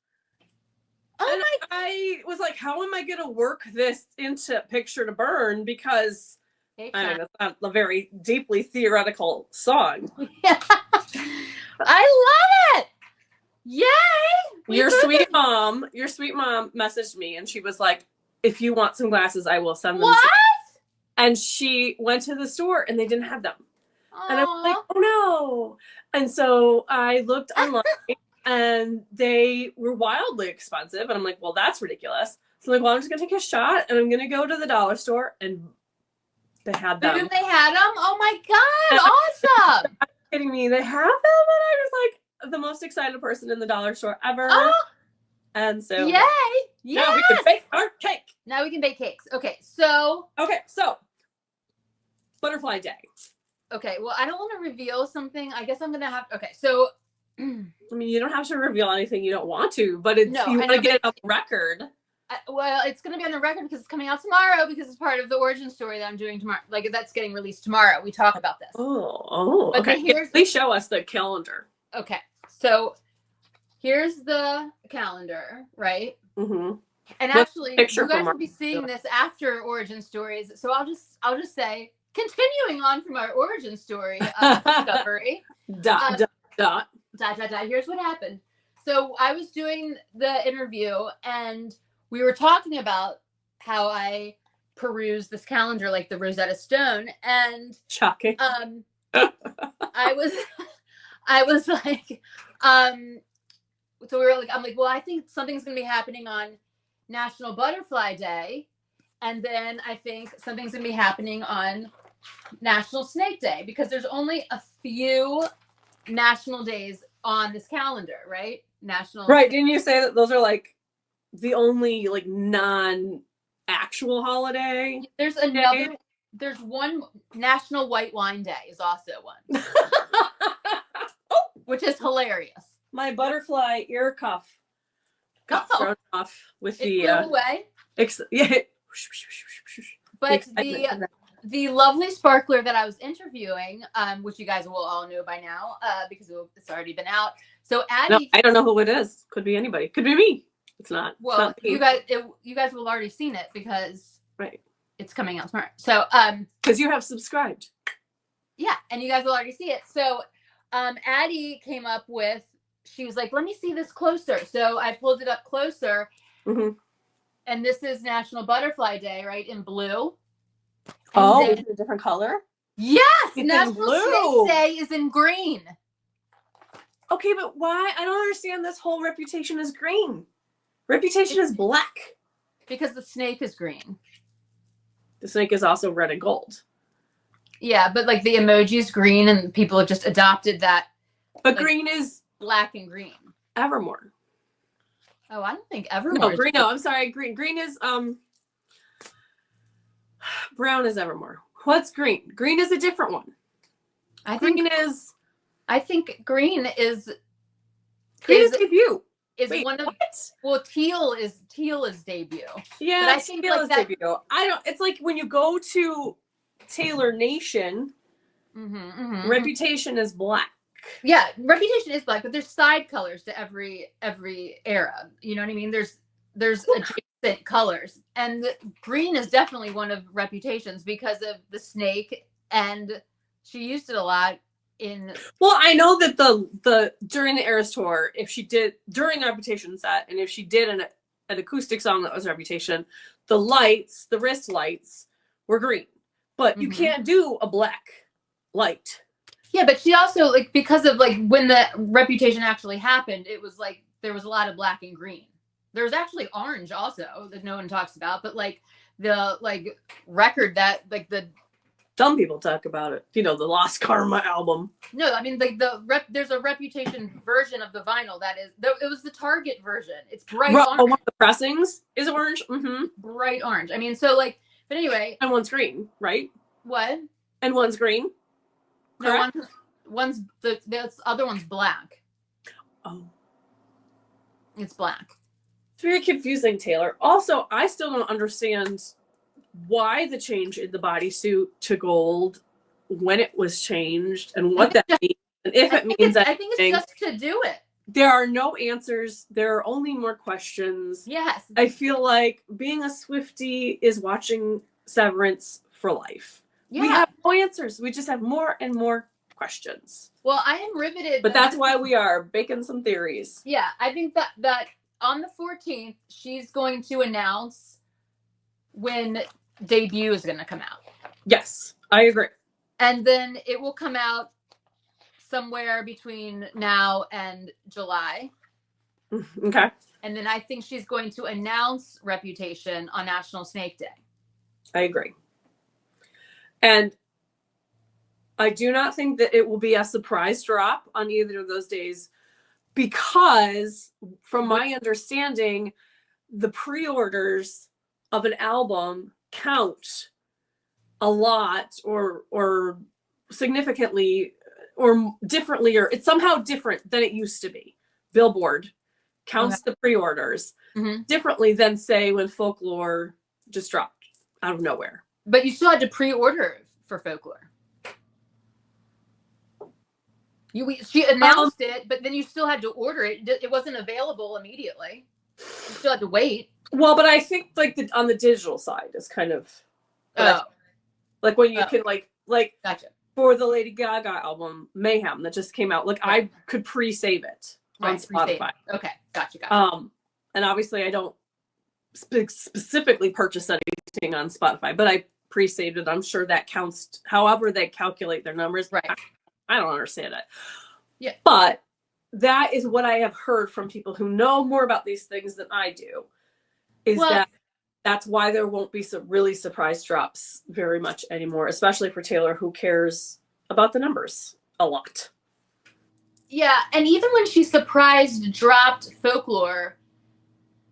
Oh and my! I was like, how am I going to work this into Picture to Burn? Because I mean, it's not a very deeply theoretical song. Yeah. I love it. Yay! Your sweet mom messaged me and she was like, if you want some glasses, I will send them. What? And she went to the store and they didn't have them. Aww. And I was like, oh no. And so I looked online and they were wildly expensive. And I'm like, well, that's ridiculous. So I'm like, well, I'm just going to take a shot and I'm going to go to the dollar store. And they had them. They had them? Oh my God. Awesome. Are you kidding me? They have them? And I was like the most excited person in the dollar store ever. Oh. And so. Yay. Yes. Now we can bake our cake. Now we can bake cakes. Okay. So. Butterfly Day. Okay. Well, I don't want to reveal something. I guess I'm going to have. Okay. So. I mean, you don't have to reveal anything you don't want to, but you want to get it on the record. Well, it's going to be on the record because it's coming out tomorrow because it's part of the origin story that I'm doing tomorrow. Like, that's getting released tomorrow. We talk about this. Oh, okay. Please show us the calendar. Okay. So here's the calendar, right? Mm-hmm. And actually, you guys will be seeing this after origin stories. So I'll just say, continuing on from our origin story discovery. Dot. Here's what happened. So I was doing the interview and we were talking about how I peruse this calendar like the Rosetta Stone, and shocking. I was like, so we were like, I'm like, well, I think something's gonna be happening on National Butterfly Day, and then I think something's gonna be happening on National Snake Day, because there's only a few national days on this calendar, right? Right. Didn't you say that those are like the only like non-actual holiday? There's another day? There's one National White Wine Day is also one. Which is hilarious. My butterfly ear cuff got thrown off with it flew away. Yeah. But the lovely sparkler that I was interviewing, which you guys will all know by now, because it's already been out. So Addie, no, I don't know who it is. Could be anybody. Could be me. It's not. Well, you guys will have already seen it because it's coming out tomorrow. So because you have subscribed. Yeah, and you guys will already see it. So Addie came up with. She was like, "Let me see this closer." So I pulled it up closer, and this is National Butterfly Day, right, in blue. And it's a different color? Yes! It's National Snake Day is in green. Okay, but why? I don't understand this whole Reputation is green. Reputation is black. Because the snake is green. The snake is also red and gold. Yeah, but like the emoji is green and people have just adopted that. But like, green is... black and green. Evermore. Oh, I don't think Evermore. No, green. No, I'm sorry. Green is... brown is Evermore. What's green? Green is a different one. I think green is debut. Wait, one of what? Well, teal is debut. Yeah, but I think teal is debut. I don't. It's like when you go to Taylor Nation, Reputation is black. Yeah, Reputation is black, but there's side colors to every era. You know what I mean? There's adjacent colors, and green is definitely one of Reputation's because of the snake, and she used it a lot. Well, I know that the during the Eras tour, if she did during the Reputation set, and if she did an acoustic song that was Reputation, the wrist lights were green, but you can't do a black light. Yeah, but she also like because of like when the Reputation actually happened, it was like there was a lot of black and green. There was actually orange also that no one talks about, but like the record that like the Some people talk about it. You know, the Lost Karma album. No, I mean, like there's a Reputation version of the vinyl that is. It was the Target version. It's bright orange. One of the pressings is orange. Mm-hmm. Bright orange. I mean, so like, but anyway. And one's green, right? What? And one's green. No, one's the other one's black. Oh, it's black. It's very confusing, Taylor. Also, I still don't understand why the change in the bodysuit to gold, when it was changed, and what that means, and if it means anything. I think it's just to do it. There are no answers. There are only more questions. Yes. I feel like being a Swiftie is watching Severance for life. Yeah. We have no answers. We just have more and more questions. Well, I am riveted. But that's why we are baking some theories. Yeah, I think that on the 14th, she's going to announce when debut is going to come out. Yes, I agree. And then it will come out somewhere between now and July. Okay. And then I think she's going to announce Reputation on National Snake Day. I agree. And I do not think that it will be a surprise drop on either of those days, because from my understanding, the pre-orders of an album count a lot or significantly or differently, or it's somehow different than it used to be. Billboard counts the pre-orders differently than, say, when Folklore just dropped out of nowhere. But you still had to pre-order for Folklore. She announced it, but then you still had to order it. It wasn't available immediately. You still had to wait. Well, but I think like on the digital side is kind of like when you can like gotcha. For the Lady Gaga album Mayhem that just came out, like I could pre-save it on Spotify. Okay, gotcha. And obviously I don't specifically purchase anything on Spotify, but I pre-saved it. I'm sure that counts. However they calculate their numbers, right? I don't understand it. Yeah, but that is what I have heard from people who know more about these things than I do. That's why there won't be some really surprise drops very much anymore, especially for Taylor, who cares about the numbers a lot. Yeah, and even when she surprised dropped Folklore,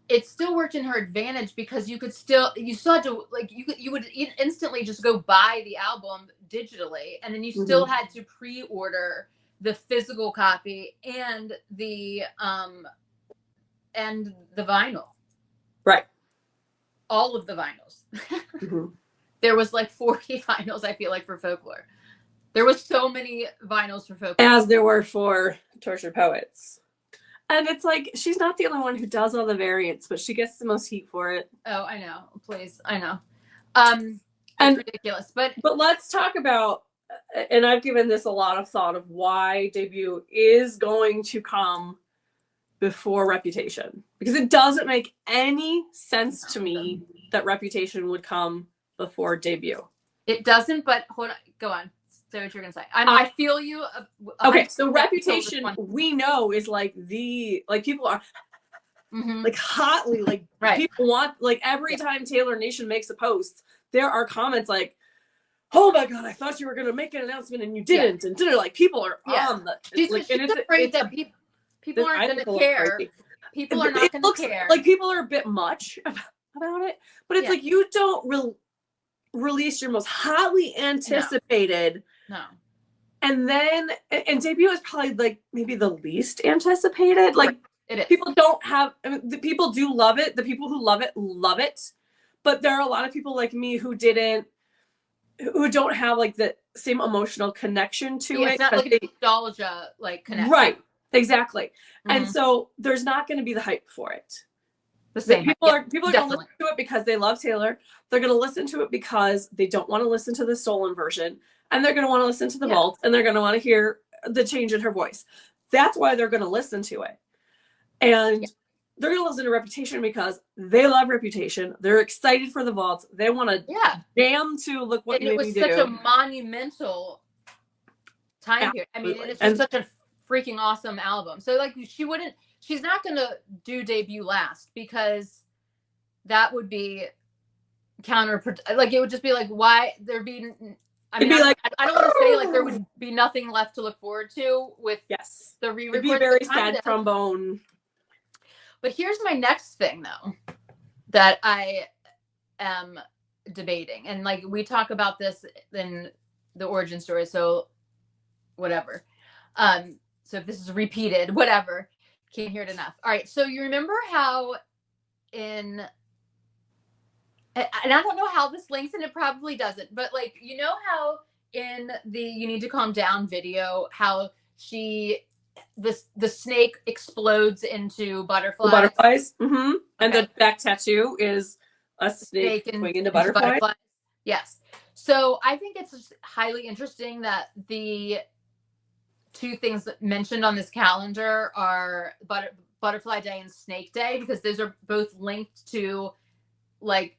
it still worked in her advantage because you still had to you would instantly just go buy the album digitally, and then you still had to pre-order the physical copy and the vinyl. Right. All of the vinyls. There was like 40 vinyls, I feel like, for Folklore. There was so many vinyls for Folklore. As there were for Tortured Poets. And it's like, she's not the only one who does all the variants, but she gets the most heat for it. Oh, I know. Please. I know. And ridiculous. But let's talk about, and I've given this a lot of thought, of why debut is going to come before Reputation, because it doesn't make any sense to me that Reputation would come before debut. It doesn't, but hold on, go on. Say what you're gonna say. I feel you. Okay, so Reputation, we know, is like people are like hotly people want, like every time Taylor Nation makes a post, there are comments like, "Oh my God, I thought you were gonna make an announcement and you didn't," and like people are on the. She's afraid that people aren't going to care. People are not going to care. Like people are a bit much about it, but it's like you don't release your most hotly anticipated. No. And then debut is probably like maybe the least anticipated. Like it is. People don't have. I mean, the people do love it. The people who love it, but there are a lot of people like me who don't have like the same emotional connection to it. It's not like a nostalgia connection. Right. Exactly. And so there's not going to be the hype for it. The same. People are going to listen to it because they love Taylor. They're going to listen to it because they don't want to listen to the stolen version, and they're going to want to listen to the vault, and they're going to want to hear the change in her voice. That's why they're going to listen to it. And they're going to listen to Reputation because they love Reputation. They're excited for the vault. They want to jam to Look What You Made Me Do. It was such a monumental time period. I mean, it's just such a freaking awesome album. So she's not going to do debut last, because that would be counterproductive. Like, it would just be like, why there'd be I mean, I don't want to say like there would be nothing left to look forward to with the re-record. It'd be very sad trombone. But here's my next thing, though, that I am debating. And like we talk about this in the origin story, so whatever. So if this is repeated, whatever, can't hear it enough. All right, so you remember how and I don't know how this links, and it probably doesn't, but like, you know how in the You Need to Calm Down video, how the snake explodes into butterflies. Butterflies. Mm-hmm. And the back tattoo is a snake going into butterflies. Yes. So I think it's just highly interesting that the two things mentioned on this calendar are Butterfly Day and Snake Day, because those are both linked to like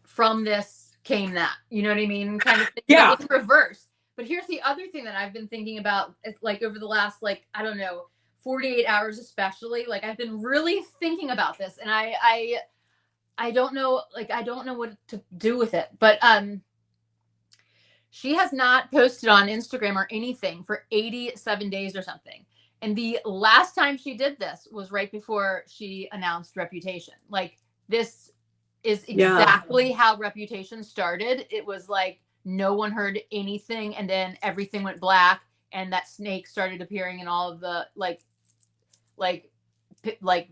from this came that, you know what I mean? Kind of thing. Yeah. Like, it's reverse. But here's the other thing that I've been thinking about, like over the last, like, I don't know, 48 hours especially. Like I've been really thinking about this, and I don't know, like I don't know what to do with it. But she has not posted on Instagram or anything for 87 days or something. And the last time she did this was right before she announced Reputation. Like this is exactly how Reputation started. It was like no one heard anything, and then everything went black, and that snake started appearing in all of the like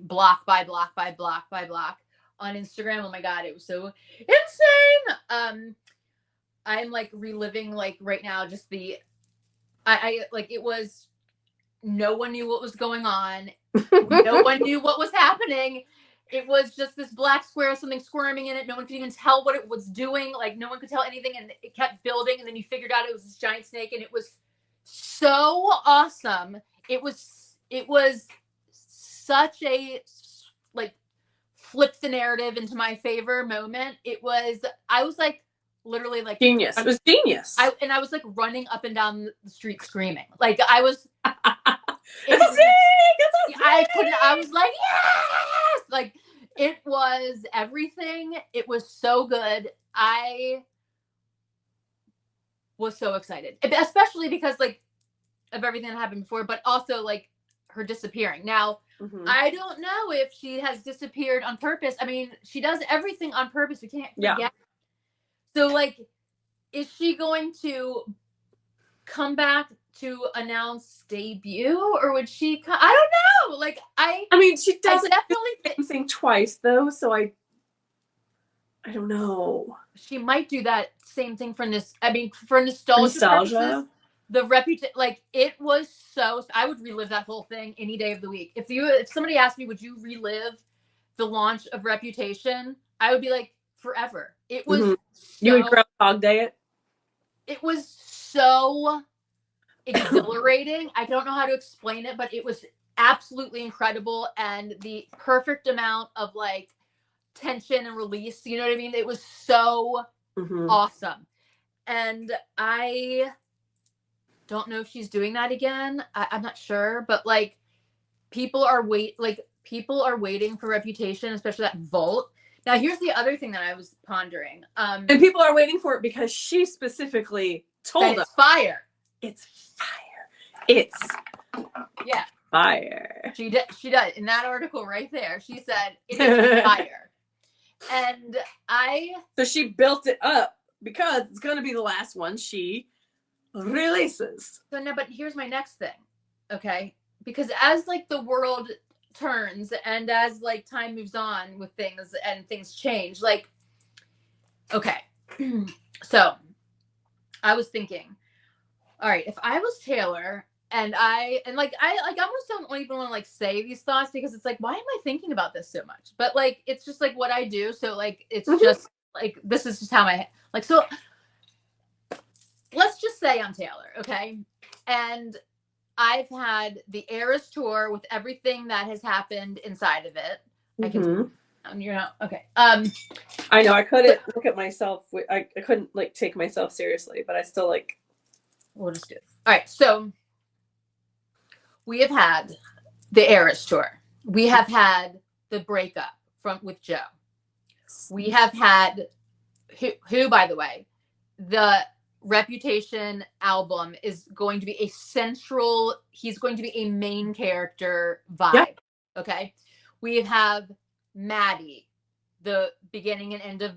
block by block by block by block on Instagram. Oh my God, it was so insane. I'm like reliving like right now just I like it was, no one knew what was going on. No one knew what was happening. It was just this black square, something squirming in it. No one could even tell what it was doing. Like no one could tell anything, and it kept building. And then you figured out it was this giant snake, and it was so awesome. It was such a like flip the narrative into my favor moment. I was like literally like genius. It was genius. I was like running up and down the street screaming. Like I was. It's a snake! I was like, yes! Like it was everything. It was so good. I was so excited, especially because like of everything that happened before, but also like her disappearing. Now, I don't know if she has disappeared on purpose. I mean, she does everything on purpose. We can't forget. Yeah. So like, is she going to come back to announce debut, or would she I don't know. Like I mean, she doesn't definitely thing twice though, so I don't know. She might do that same thing for this. I mean, for nostalgia. Purposes, the Reputation, like it was so. I would relive that whole thing any day of the week. If somebody asked me, would you relive the launch of Reputation? I would be like, forever. It was. So, you would Groundhog Day it. It was so exhilarating. I don't know how to explain it, but it was absolutely incredible, and the perfect amount of like tension and release. You know what I mean? It was so awesome, and I don't know if she's doing that again. I'm not sure, but like people are waiting for Reputation, especially that vault. Now, here's the other thing that I was pondering. And people are waiting for it because she specifically told us. Fire. It's fire. It's fire. She did. In that article right there, she said, it is fire. And So she built it up because it's going to be the last one she releases. So no, but here's my next thing. Okay. Because as like the world turns and as like time moves on with things and things change, like, okay. So I was thinking, all right, if I was Taylor and I almost don't even want to like say these thoughts because it's like, why am I thinking about this so much? But like, it's just like what I do. So like, it's just like, this is just how so let's just say I'm Taylor. Okay. And I've had the Eras tour with everything that has happened inside of it. I can, okay. I know I couldn't look at myself. I couldn't like take myself seriously, but I still like. We'll just do it. All right. So we have had the Eras tour. We have had the breakup with Joe. We have had who, by the way, the Reputation album is going to be a central, he's going to be a main character vibe. Yep. Okay. We have Maddie, the beginning and end of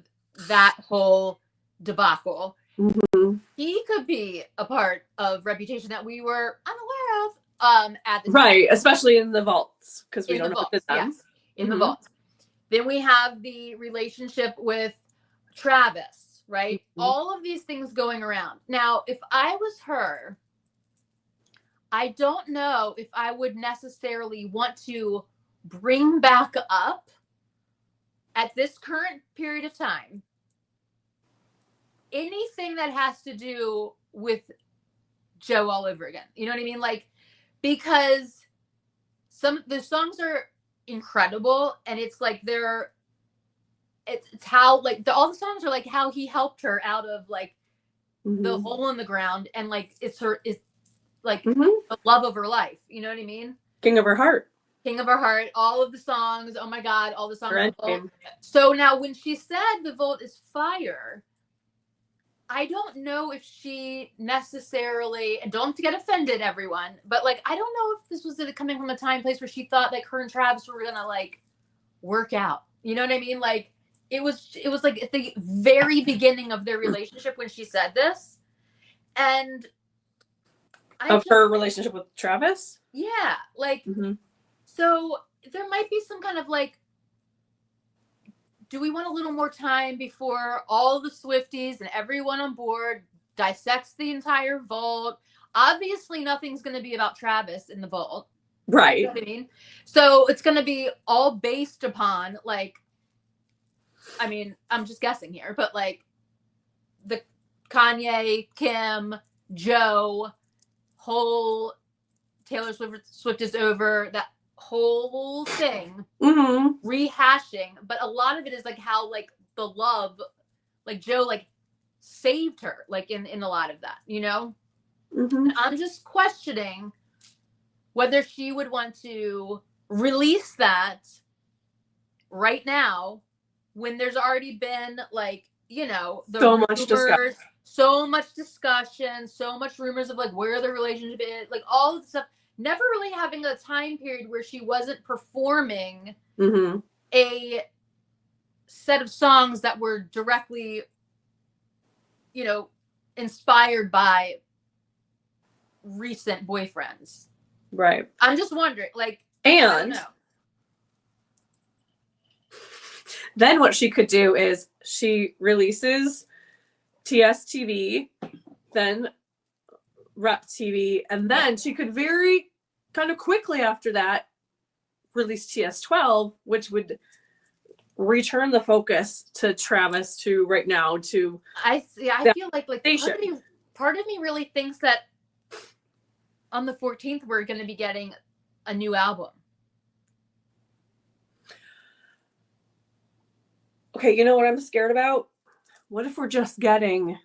that whole debacle. Mm-hmm. He could be a part of Reputation that we were unaware of at the right, especially in the vaults, because we don't know vaults, them. yes, in the vaults. Then we have the relationship with Travis, right? Mm-hmm. All of these things going around. Now, if I was her, I don't know if I would necessarily want to bring back up at this current period of time anything that has to do with Joe all over again. You know what I mean? Like, because some the songs are incredible, and it's like it's how like all the songs are like how he helped her out of like the hole in the ground, and like it's like the love of her life. You know what I mean? King of her heart. King of her heart. All of the songs. Oh my God! All the songs. So now, when she said the vote is fire, I don't know if she necessarily, and don't get offended, everyone, but like, I don't know if this was coming from a time place where she thought like her and Travis were gonna like work out. You know what I mean? Like it was like at the very beginning of their relationship when she said this, and her relationship with Travis. Yeah, like so there might be some kind of like, do we want a little more time before all the Swifties and everyone on board dissects the entire vault? Obviously, nothing's going to be about Travis in the vault. Right. You know what I mean? So it's going to be all based upon, like, I mean, I'm just guessing here, but like the Kanye, Kim, Joe, whole Taylor Swift is over, that whole thing rehashing, but a lot of it is like how like the love, like Joe like saved her, like in a lot of that, you know. And I'm just questioning whether she would want to release that right now when there's already been like, you know, the so much discussion, so much rumors of like where the relationship is, like all of the stuff. Never really having a time period where she wasn't performing a set of songs that were directly, you know, inspired by recent boyfriends. Right. I'm just wondering, like, and I don't know. Then what she could do is she releases TSTV, then Rep TV, and then she could very kind of quickly after that release TS12, which would return the focus to Travis to right now to I feel like part of me really thinks that on the 14th we're going to be getting a new album. Okay, you know what I'm scared about? What if we're just getting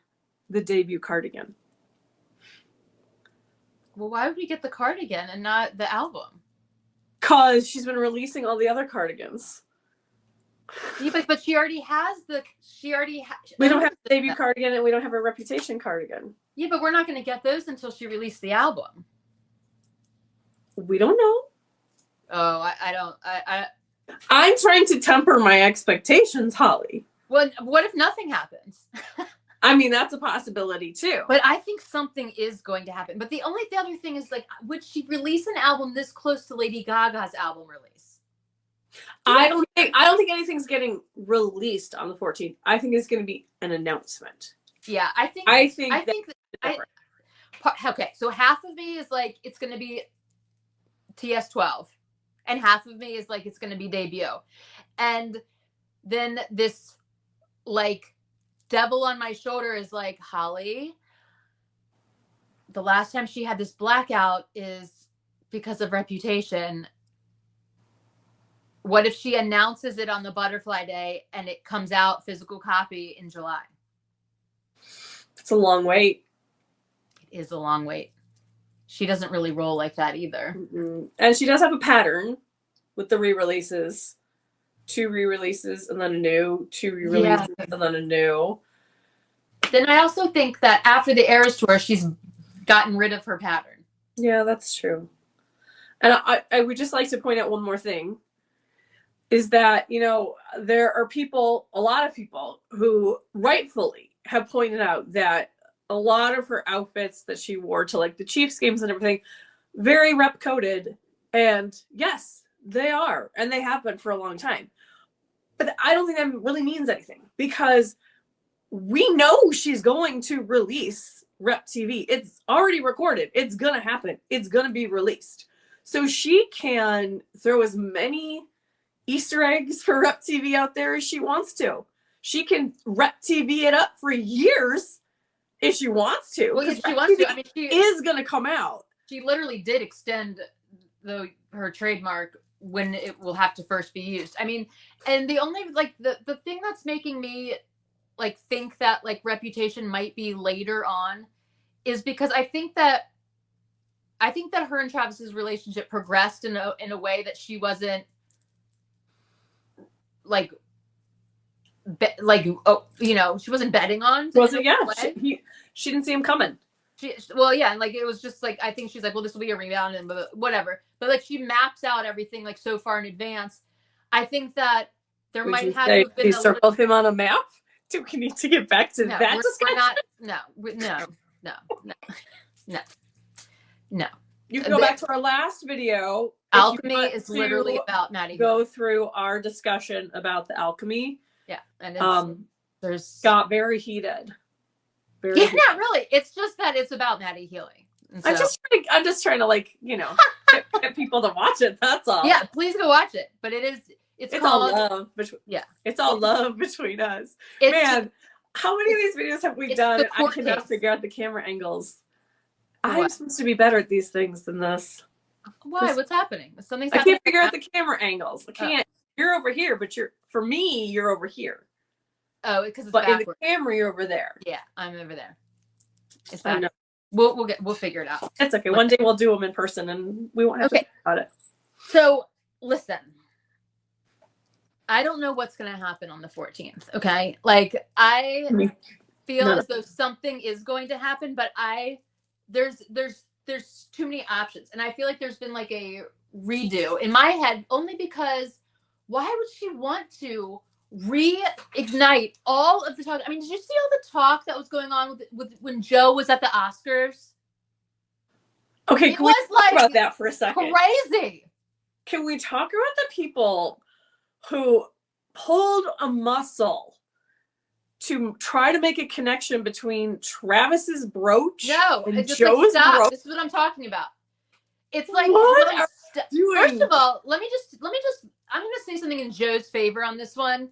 the debut cardigan? Well, why would we get the cardigan and not the album? Because she's been releasing all the other cardigans. Yeah, but she already has we don't have the debut cardigan, and we don't have a Reputation cardigan. Yeah, but we're not going to get those until she released the album. We don't know. Oh, I'm trying to temper my expectations, Holly. Well, what if nothing happens? I mean, that's a possibility too. But I think something is going to happen. But the other thing is, like, would she release an album this close to Lady Gaga's album release? I don't think anything's getting released on the 14th. I think it's going to be an announcement. Yeah, I think. Okay, so half of me is like it's going to be TS12, and half of me is like it's going to be debut, and then this like devil on my shoulder is like, Holly, the last time she had this blackout is because of Reputation. What if she announces it on the Butterfly Day and it comes out physical copy in July? It's a long wait. It is a long wait. She doesn't really roll like that either. And she does have a pattern with the re-releases. 2 re-releases and then a new, 2 re-releases and then a new. then I also think that after the Eras tour, she's gotten rid of her pattern. Yeah, that's true. And I would just like to point out one more thing, is that, you know, there are people, a lot of people, who rightfully have pointed out that a lot of her outfits that she wore to like the Chiefs games and everything, very rep coded. And yes, they are. And they have been for a long time. But I don't think that really means anything, because we know she's going to release Rep TV. It's already recorded. It's going to happen. It's going to be released. So she can throw as many Easter eggs for Rep TV out there as she wants to. She can Rep TV it up for years if she wants to. Well, if she wants to. I mean, she is going to come out. She literally did extend her trademark when it will have to first be used. I mean, and the only like the thing that's making me like think that like Reputation might be later on is because I think that her and Travis's relationship progressed in a way that she wasn't like you know, she wasn't betting on. Wasn't, yeah. She didn't see him coming. Well, yeah, and like it was just like, I think she's like, well, this will be a rebound and whatever. But like she maps out everything like so far in advance. I think that there might have been. They circled him on a map. Do we need to get back to that discussion? No. You can go back to our last video. Alchemy is literally about Maddie. Go through our discussion about the alchemy. Yeah, and there's got very heated. Not really. It's just that it's about Maddie healing. So, I'm just trying to like, you know, get people to watch it. That's all. Yeah, please go watch it. But it's all love. It's all love between us. Man, how many of these videos have we done? I cannot figure out the camera angles. I'm supposed to be better at these things than this. Why? What's happening? I can't figure out the camera angles. I can't. You're over here, but for me, you're over here. Oh, because it's backwards. In the camera, you're over there. Yeah, I'm over there. It's fine. We'll figure it out. It's okay. One day we'll do them in person, and we won't have to think about it. So listen, I don't know what's going to happen on the 14th. Okay, like I feel as though something is going to happen, but there's too many options, and I feel like there's been like a redo in my head, only because why would she want to reignite all of the talk? I mean, did you see all the talk that was going on with when Joe was at the Oscars? Okay, can we talk about that for a second? Crazy. Can we talk about the people who pulled a muscle to try to make a connection between Travis's brooch and Joe's brooch? This is what I'm talking about. It's like, what are you doing? First of all, let me just I'm going to say something in Joe's favor on this one.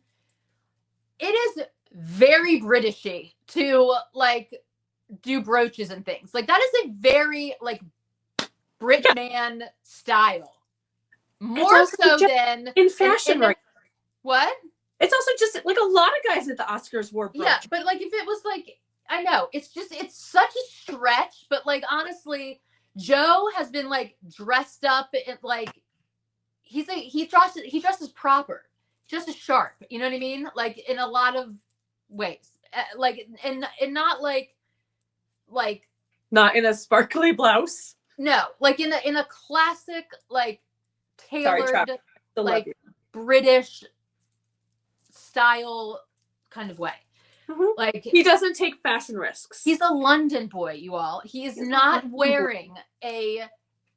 It is very Britishy to like do brooches and things. Like that is a very like Brit man style. More so than in fashion, right? What? It's also just like a lot of guys at the Oscars wore brooch. Yeah, but like if it was like, I know it's such a stretch, but like honestly, Joe has been like dressed up in like he dresses proper. Just as sharp, you know what I mean? Like in a lot of ways, like and not like not in a sparkly blouse. No, like in a classic like tailored like British style kind of way. Mm-hmm. Like he doesn't take fashion risks. He's a London boy, you all. He is not wearing a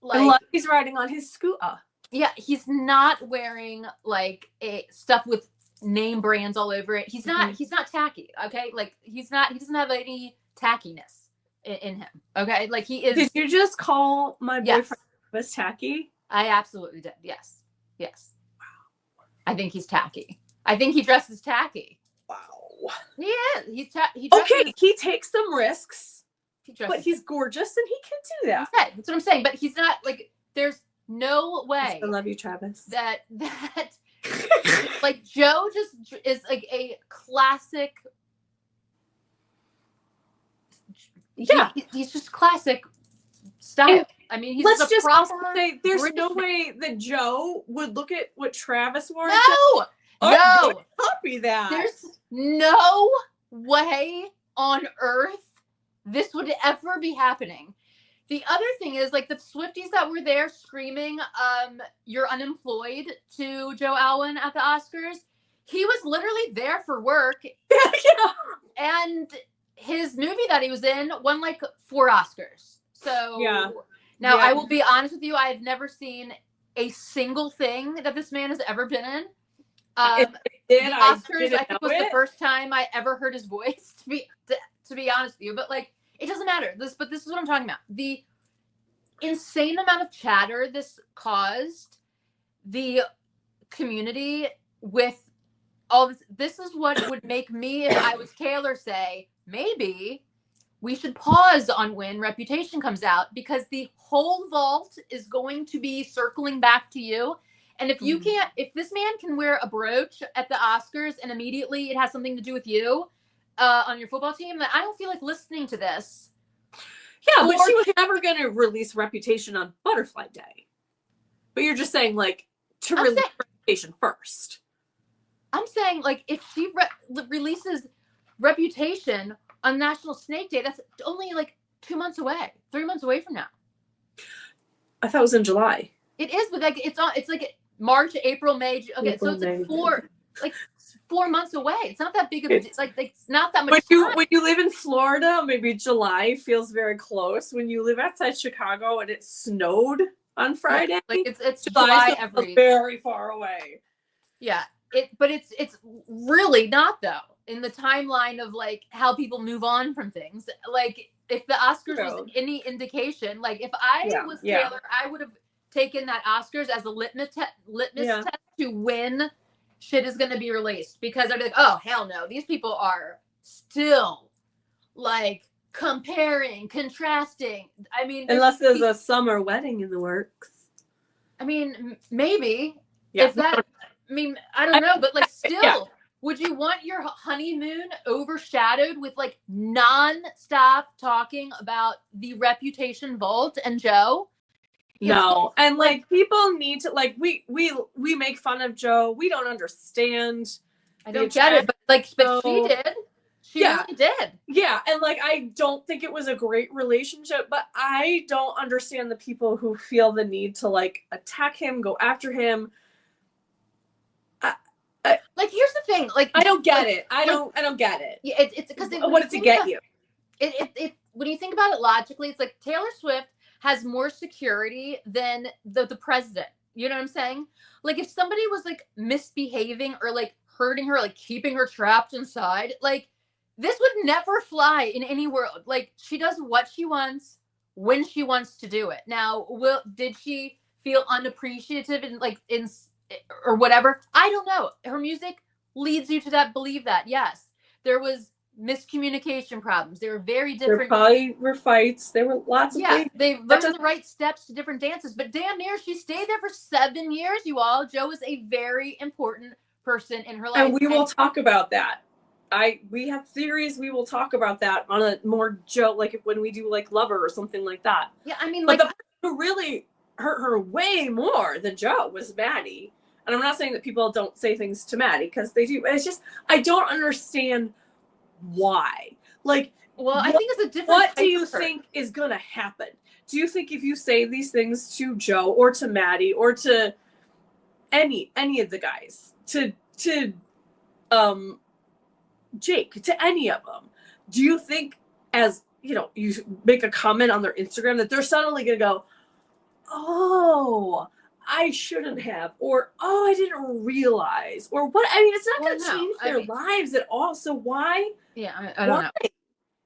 like. He's riding on his scooter. Yeah, he's not wearing like a stuff with name brands all over it. He's not tacky, okay? Like he doesn't have any tackiness in him. Okay? Like he is. Did you just call my boyfriend was tacky? I absolutely did. Yes. Wow. I think he's tacky. I think he dresses tacky. Wow. Yeah, he takes some risks. But he's gorgeous and he can do that. That's what I'm saying. But he's not like there's no way. I love you, Travis. That like Joe just is like a classic. Yeah, he's just classic style. And I mean, he's let's just proper say there's British no way that Joe would look at what Travis wore. No, no, copy that. There's no way on earth this would ever be happening. The other thing is, like, the Swifties that were there screaming, "You're unemployed" to Joe Alwyn at the Oscars. He was literally there for work. Yeah. And his movie that he was in won like 4 Oscars. So Yeah. Now, Yeah. I will be honest with you, I have never seen a single thing that this man has ever been in. The Oscars, I think, was the first time I ever heard his voice, to be honest with you. But, like, it doesn't matter. This is what I'm talking about. The insane amount of chatter this caused the community with all this. This is what would make me, if I was Taylor, say, maybe we should pause on when Reputation comes out, because the whole vault is going to be circling back to you. And if you can't, if this man can wear a brooch at the Oscars and immediately it has something to do with you on your football team, then I don't feel like listening to this. Yeah, but she was never going to release Reputation on Butterfly Day. But you're just saying, like, to release Reputation first. I'm saying, like, if she releases Reputation on National Snake Day, that's only like 2 months away, 3 months away from now. I thought it was in July. It is, but like it's like March, April, May. Okay, so it's like 4 months away. It's not that big of a like it's not that much time. When you live in Florida, maybe July feels very close. When you live outside Chicago and it snowed on Friday, like it's July very far away. Yeah, but it's really not, though, in the timeline of like how people move on from things. Like, if the Oscars was any indication, like if I was Taylor, I would have taken that Oscars as a litmus test to when shit is going to be released, because I'd be like, oh hell no, these people are still like comparing, contrasting. I mean, unless there's a summer wedding in the works. I mean, maybe if that. I mean, I don't know, but like, still, would you want your honeymoon overshadowed with like non-stop talking about the Reputation vault and Joe? No, and like people need to, like, we make fun of Joe. We don't understand. I don't get it, but she did. She really did. Yeah, and like I don't think it was a great relationship, but I don't understand the people who feel the need to like attack him, go after him. Like, here's the thing. Like, I don't get it. I don't get it. Yeah, it's because what does it get you? It when you think about it logically, it's like Taylor Swift has more security than the president. You know what I'm saying? Like, if somebody was like misbehaving or like hurting her, like keeping her trapped inside, like this would never fly in any world. Like, she does what she wants when she wants to do it. Now, did she feel unappreciative or whatever? I don't know. Her music leads you to believe that. Yes, there was miscommunication problems. They were very different. There probably were fights. There were lots of things. They learned the right steps to different dances, but damn near she stayed there for 7 years, you all. Joe is a very important person in her life. And we will talk about that. We have theories. We will talk about that on a more Joe, like when we do like Lover or something like that. Yeah, I mean, but the person who really hurt her way more than Joe was Maddie. And I'm not saying that people don't say things to Maddie, because they do. It's just, I don't understand why. Like, well, I think it's a different. What do you think is going to happen? Do you think if you say these things to Joe or to Maddie or to any of the guys, to Jake, to any of them, do you think, as you know, you make a comment on their Instagram, that they're suddenly going to go, oh, I shouldn't have, or oh, I didn't realize, or what? I mean, it's not going to change their lives at all. So why? Yeah, I don't know.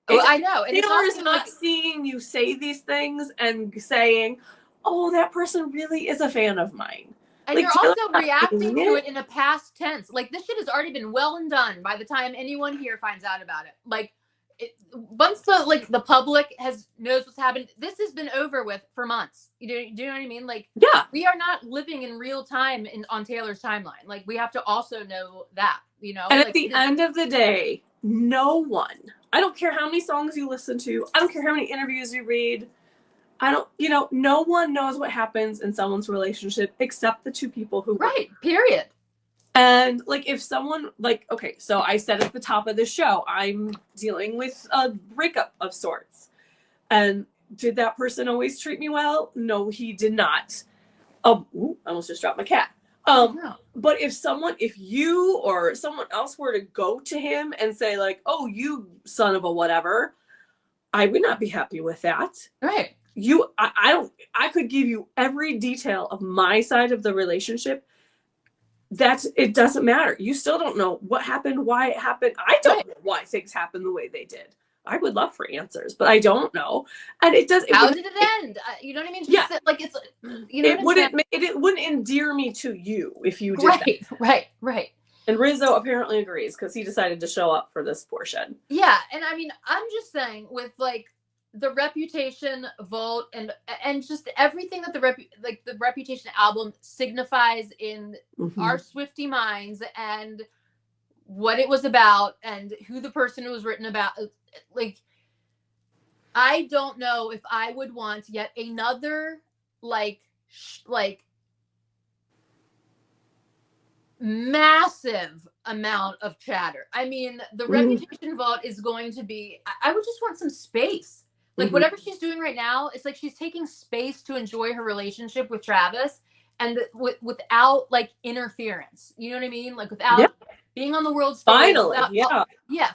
Well, I know. And Taylor is not seeing you say these things and saying, oh, that person really is a fan of mine. And like, you're also reacting to it in a past tense. Like, this shit has already been well and done by the time anyone here finds out about it. Like, once the public knows what's happened, this has been over with for months. Do you know what I mean? Like, yeah, we are not living in real time on Taylor's timeline. Like, we have to also know that, you know. And like, at the end of the day, no one. I don't care how many songs you listen to. I don't care how many interviews you read. No one knows what happens in someone's relationship except the two people who. Right. Period. And like if someone like, okay, so I said at the top of the show, I'm dealing with a breakup of sorts. And did that person always treat me well? No, he did not. Ooh, I almost just dropped my cat. But if you or someone else were to go to him and say like, oh, you son of a whatever, I would not be happy with that. Right. I could give you every detail of my side of the relationship. It doesn't matter. You still don't know what happened, why it happened. I don't know why things happened the way they did. I would love for answers, but I don't know. And How did it end? You know what I mean? Yeah. Like it's, you know, it wouldn't endear me to you if you did that. Right. And Rizzo apparently agrees because he decided to show up for this portion. Yeah, and I mean, I'm just saying with like the Reputation vault and just everything that the Reputation album signifies in our Swiftie minds and what it was about and who the person was written about. Like, I don't know if I would want yet another like massive amount of chatter. I mean, the Reputation vault is going to be, I would just want some space. Like whatever she's doing right now, it's like she's taking space to enjoy her relationship with Travis and without like interference. You know what I mean? Like without being on the world stage. Finally,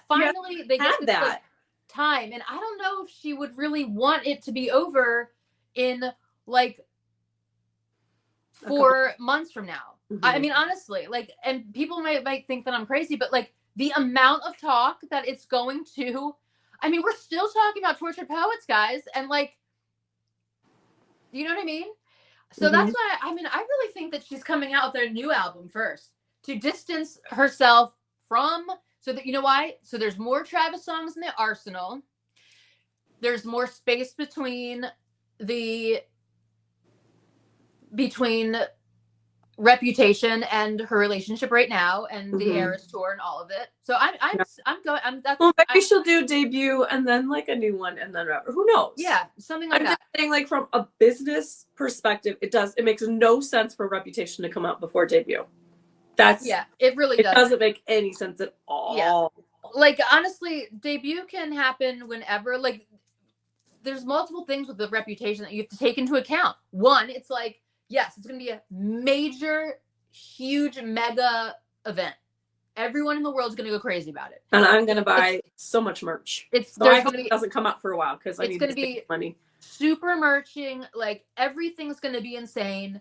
finally they get this like, time. And I don't know if she would really want it to be over in like 4 months from now. I mean, honestly, like, and people might think that I'm crazy, but like the amount of talk that it's going to, I mean, we're still talking about Tortured Poets, guys. And like, you know what I mean? So that's why, I mean, I really think that she's coming out with a new album first to distance herself from, so that, you know why? So there's more Travis songs in the arsenal. There's more space between Reputation and her relationship right now and the Eras tour and all of it. So maybe she'll do debut and then like a new one and then who knows? Yeah, something like that. I'm just saying, like, from a business perspective, it makes no sense for Reputation to come out before debut. It really does. It doesn't make any sense at all. Yeah. Like, honestly, debut can happen whenever. Like, there's multiple things with the Reputation that you have to take into account. One, it's like, yes, it's going to be a major, huge, mega event. Everyone in the world is going to go crazy about it. And I'm going to buy so much merch. It doesn't come out for a while because I need to save money. Super merching. Like, everything's going to be insane.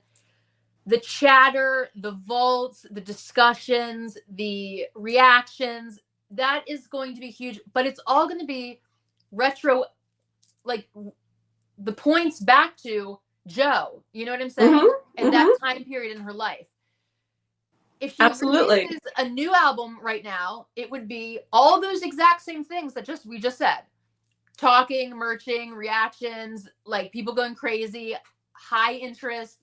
The chatter, the vaults, the discussions, the reactions, that is going to be huge. But it's all going to be retro, like, the points back to Joe, you know what I'm saying? And that time period in her life. If she releases a new album right now, it would be all those exact same things that we just said. Talking, merching, reactions, like people going crazy, high interest,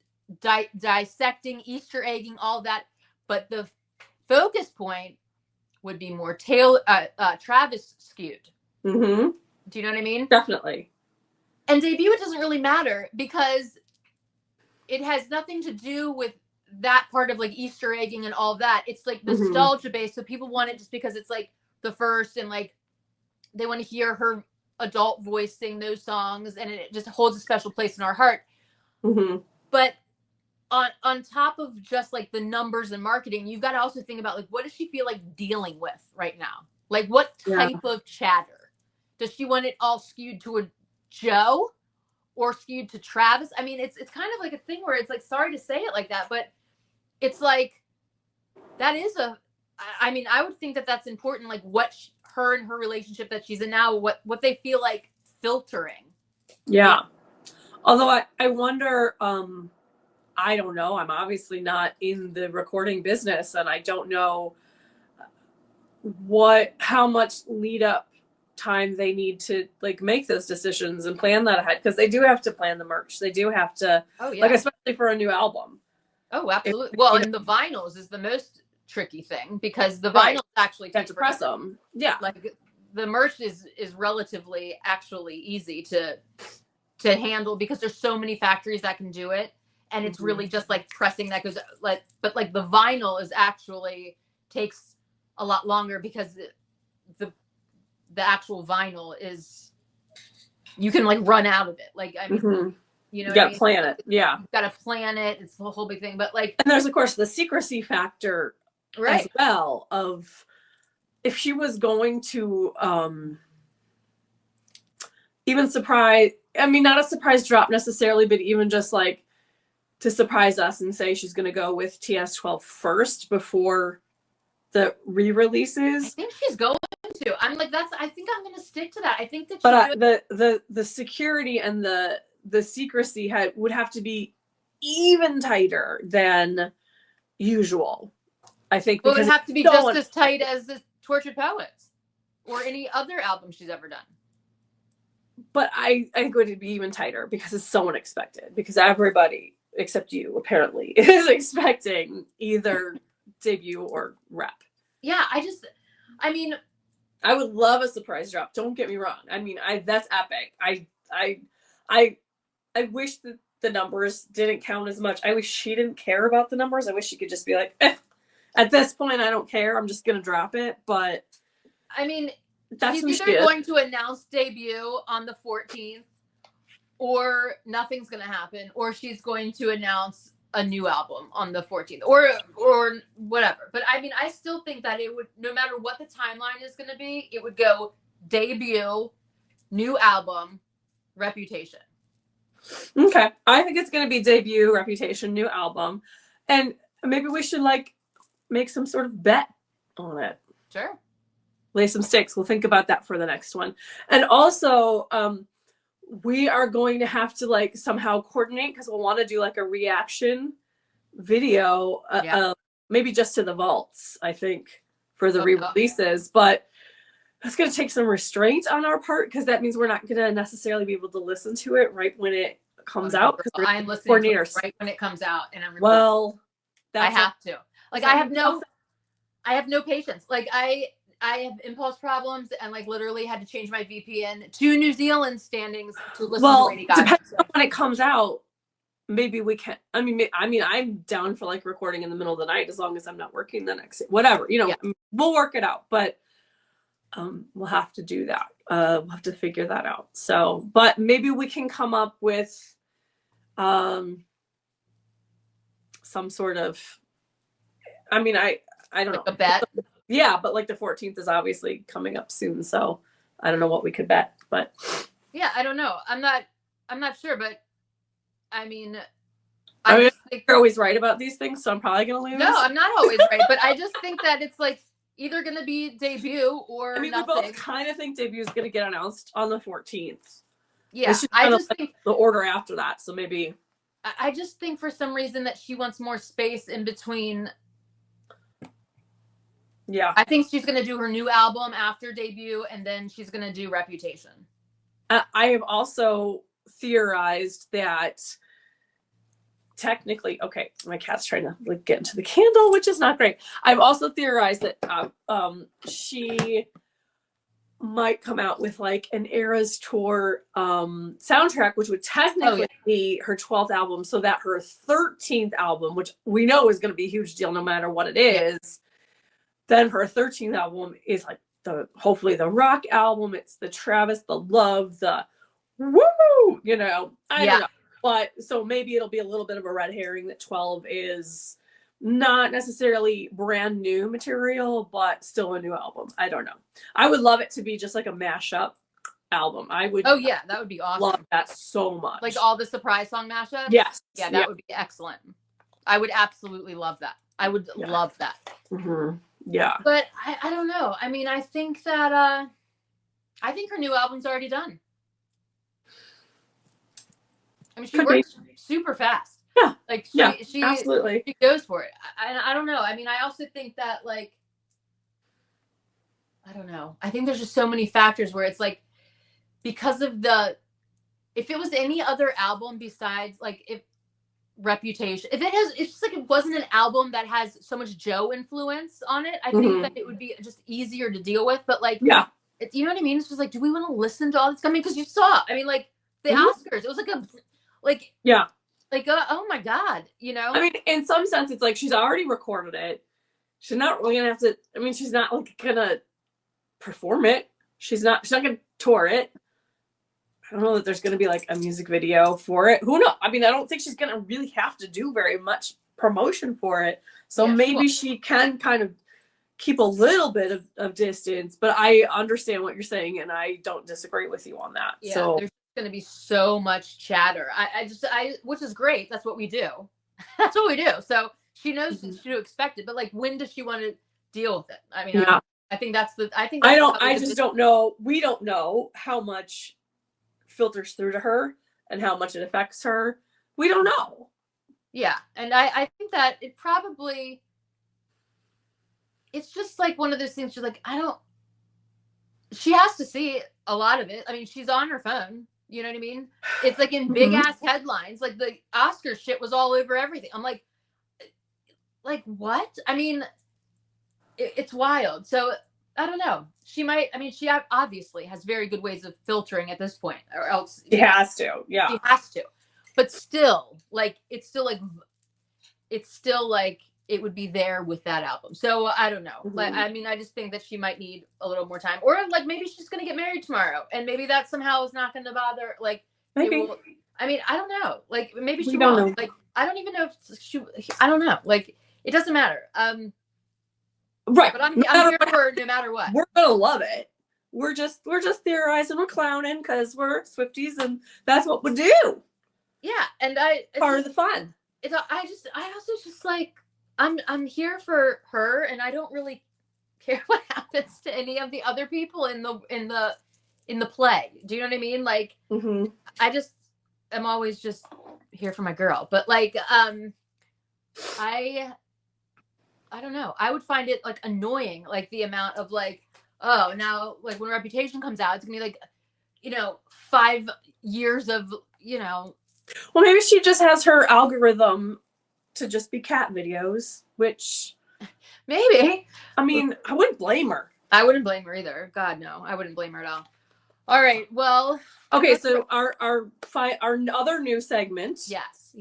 dissecting, Easter egging, all that. But the focus point would be more Travis skewed. Do you know what I mean? Definitely. And debut, it doesn't really matter because it has nothing to do with that part of like Easter egging and all that. It's like nostalgia based. So people want it just because it's like the first and like they want to hear her adult voice sing those songs and it just holds a special place in our heart. But on top of just like the numbers and marketing, you've got to also think about like, what does she feel like dealing with right now? Like what type of chatter? Does she want it all skewed toward Joe or skewed to Travis? I mean, it's kind of like a thing where it's like, sorry to say it like that, but it's like, that is I mean, I would think that that's important. Like what her and her relationship that she's in now, what they feel like filtering. Yeah. Although I wonder, I don't know. I'm obviously not in the recording business and I don't know how much lead up time they need to like make those decisions and plan that ahead because they do have to plan the merch. They do have to, like, especially for a new album. Oh, absolutely. And the vinyls is the most tricky thing because the vinyls actually have to press them. Yeah, like the merch is relatively actually easy to handle because there's so many factories that can do it. and it's really just like pressing that goes like, but like the vinyl is actually takes a lot longer because the actual vinyl is, you can like run out of it. Like, I mean, you know, you gotta plan it. Yeah, you gotta plan it. It's the whole big thing. But like, and there's of course the secrecy factor as well of if she was going to even surprise, I mean, not a surprise drop necessarily, but even just like to surprise us and say she's going to go with TS12 first before the re-releases. I think she's going to. I'm like, I think I'm going to stick to that. I think that. But the security and the secrecy would have to be even tighter than usual. I think. Well, it would have to be just as tight as the Tortured Poets or any other album she's ever done. But I think it would be even tighter because it's so unexpected. Because everybody except you apparently is expecting either debut or rep. Yeah, I mean, I would love a surprise drop. Don't get me wrong. I mean, that's epic. I wish that the numbers didn't count as much. I wish she didn't care about the numbers. I wish she could just be like, at this point, I don't care. I'm just gonna drop it. But I mean, that's she's either going to announce debut on the 14th, or nothing's gonna happen, or she's going to announce a new album on the 14th, or whatever. But I mean, I still think that it would, no matter what the timeline is going to be, it would go debut, new album, Reputation. Okay, I think it's going to be debut, Reputation, new album, and maybe we should like make some sort of bet on it. Sure. Lay some stakes. We'll think about that for the next one. And also, we are going to have to like somehow coordinate because we'll want to do like a reaction video, maybe just to the vaults, I think, for the re-releases. But that's going to take some restraint on our part because that means we're not going to necessarily be able to listen to it right when it comes out. Because I'm listening to it right when it comes out, and I'm I have to. Like, I have no patience. Like, I have impulse problems and like literally had to change my VPN to New Zealand standings to listen to Lady Gaga. Depending on when it comes out, maybe we can. I mean, I'm down for like recording in the middle of the night as long as I'm not working the next day. Whatever, we'll work it out. But we'll have to do that. We'll have to figure that out. So, but maybe we can come up with some sort of. I mean, I don't know. A bet. Yeah, but like the 14th is obviously coming up soon, so I don't know what we could bet, but yeah, I don't know. I'm not sure, but I mean, I just think you're always right about these things, so I'm probably gonna lose. No, I'm not always right, but I just think that it's like either gonna be debut or nothing. We both kind of think debut is gonna get announced on the 14th. Yeah, I just think the order after that, so maybe. I just think for some reason that she wants more space in between. Yeah. I think she's going to do her new album after debut, and then she's going to do Reputation. I have also theorized that technically, okay, my cat's trying to like get into the candle, which is not great. I've also theorized that she might come out with like an Eras Tour soundtrack, which would technically be her 12th album, so that her 13th album, which we know is going to be a huge deal no matter what it is, then her 13th album is like hopefully the rock album. It's the Travis, the love, the woo, I don't know. But so maybe it'll be a little bit of a red herring that 12 is not necessarily brand new material, but still a new album. I don't know. I would love it to be just like a mashup album. I would. Oh yeah, that would be awesome. Love that so much. Like all the surprise song mashups. Yes. Yeah, that would be excellent. I would absolutely love that. I would love that. Mm-hmm. Yeah. But I don't know. I mean, I think that I think her new album's already done. I mean, she works super fast. Yeah. Like she absolutely. She goes for it. I don't know. I mean, I also think that like I don't know. I think there's just so many factors where it's like because of if it was any other album besides like if Reputation, it's just like it wasn't an album that has so much Joe influence on it. I think that it would be just easier to deal with. But like, it's, you know what I mean? It's just like, do we want to listen to all this? I mean, because you saw, I mean, like the Oscars, it was like Like, oh my God, you know? I mean, in some sense, it's like she's already recorded it. She's not really gonna have to. I mean, she's not like gonna perform it. She's not gonna tour it. I don't know that there's gonna be like a music video for it. Who knows? I mean, I don't think she's gonna really have to do very much promotion for it. So Yeah, maybe she can kind of keep a little bit of distance, but I understand what you're saying and I don't disagree with you on that. yeah, So there's going to be so much chatter. Which is great. That's what we do. That's what we do. So she knows to expect it, but like, when does she want to deal with it? I mean, yeah. I think that's I just don't know. We don't know how much filters through to her and how much it affects her. We don't know. Yeah. And I think that it's just like one of those things. She's like, she has to see a lot of it. I mean, she's on her phone. You know what I mean? It's like in big ass headlines. Like the Oscar shit was all over everything. I'm like what? I mean, it's wild. So I don't know. She obviously has very good ways of filtering at this point, or else she has to. Yeah, she has to. But still, it's still like it would be there with that album. So I don't know. Like, I mean, I just think that she might need a little more time, or like maybe she's gonna get married tomorrow, and maybe that somehow is not gonna bother. Like, maybe. I mean, I don't know. Like, maybe she don't won't. know. Like, I don't even know if she. I don't know. Like, it doesn't matter. Right. But I'm here for no matter what. We're gonna love it. We're just theorizing, we're clowning because we're Swifties and that's what we do. Yeah, and part of the fun. I also just like I'm here for her, and I don't really care what happens to any of the other people in the play. Do you know what I mean? Like, I just am always just here for my girl. But like, I don't know. I would find it like annoying, like the amount of like, oh, now like when Reputation comes out, it's gonna be like, 5 years of, Well, maybe she just has her algorithm to just be cat videos, which maybe. I mean, I wouldn't blame her. I wouldn't blame her either. God, no, I wouldn't blame her at all. All right, well. Okay, so our other new segment. Yes.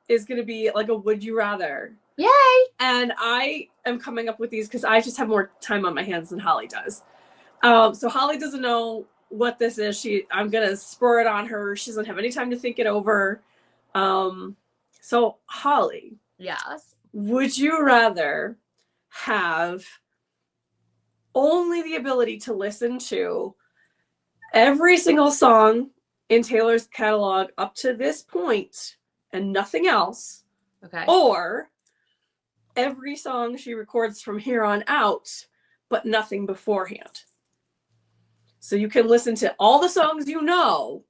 Is gonna be like a would you rather. Yay! And I am coming up with these because I just have more time on my hands than Holly does. So Holly doesn't know what this is. I'm gonna spur it on her. She doesn't have any time to think it over. So Holly. Yes. Would you rather have only the ability to listen to every single song in Taylor's catalog up to this point and nothing else? Okay. Or every song she records from here on out, but nothing beforehand. So you can listen to all the songs you know,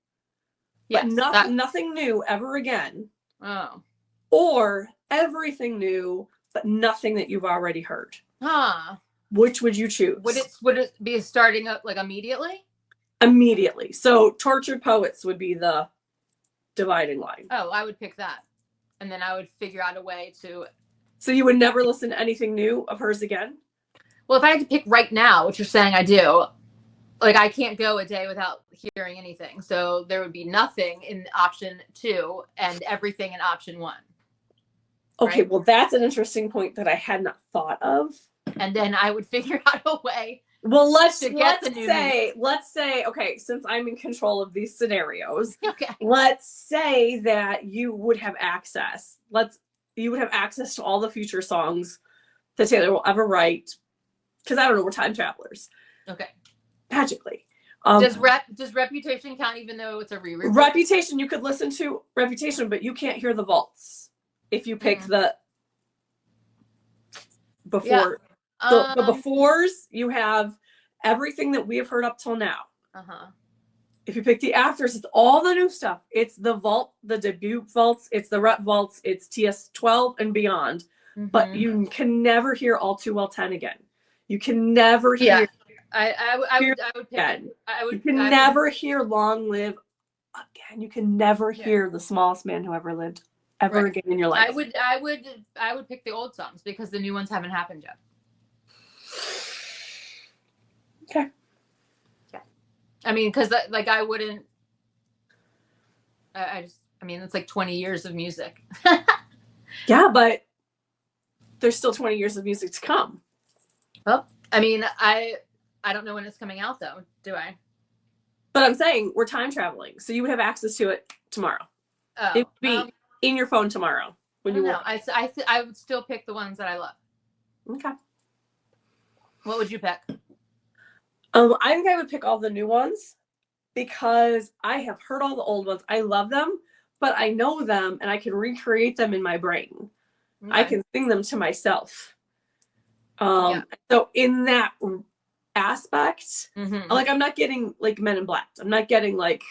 but nothing new ever again. Oh. Or everything new, but nothing that you've already heard. Huh. Which would you choose? Would it be starting up like immediately? Immediately. So Tortured Poets would be the dividing line. Oh, I would pick that. And then I would figure out a way to... So you would never listen to anything new of hers again? Well, if I had to pick right now, which you're saying I do, like I can't go a day without hearing anything. So there would be nothing in option 2 and everything in option 1. Okay, right? Well, that's an interesting point that I had not thought of. And then I would figure out a way. Well, let's say, okay, since I'm in control of these scenarios, okay, let's say that you would have access. You would have access to all the future songs that Taylor will ever write. Because I don't know, we're time travelers. Okay. Magically. Does Reputation count even though it's a rerun? Reputation, you could listen to Reputation, but you can't hear the vaults if you pick the before. Yeah. The befores, you have everything that we have heard up till now. If you pick the afters, it's all the new stuff. It's the vault, the debut vaults, it's the rep vaults, it's TS12 and beyond. But you can never hear All Too Well 10 again. You can never hear. I would pick again. You can never hear Long Live again. You can never hear The Smallest Man Who Ever Lived again in your life. I would pick the old songs because the new ones haven't happened yet. Okay. Yeah. I mean, because like I wouldn't. I just I mean, it's like 20 years of music. Yeah, but there's still 20 years of music to come. Well, I mean, I don't know when it's coming out though, do I? But I'm saying we're time traveling, so you would have access to it tomorrow. Oh, it would be in your phone tomorrow when you woke up. I would still pick the ones that I love. Okay. What would you pick? I think I would pick all the new ones because I have heard all the old ones. I love them, but I know them and I can recreate them in my brain. Okay. I can sing them to myself. So in that aspect, like I'm not getting like Men in Black. I'm not getting like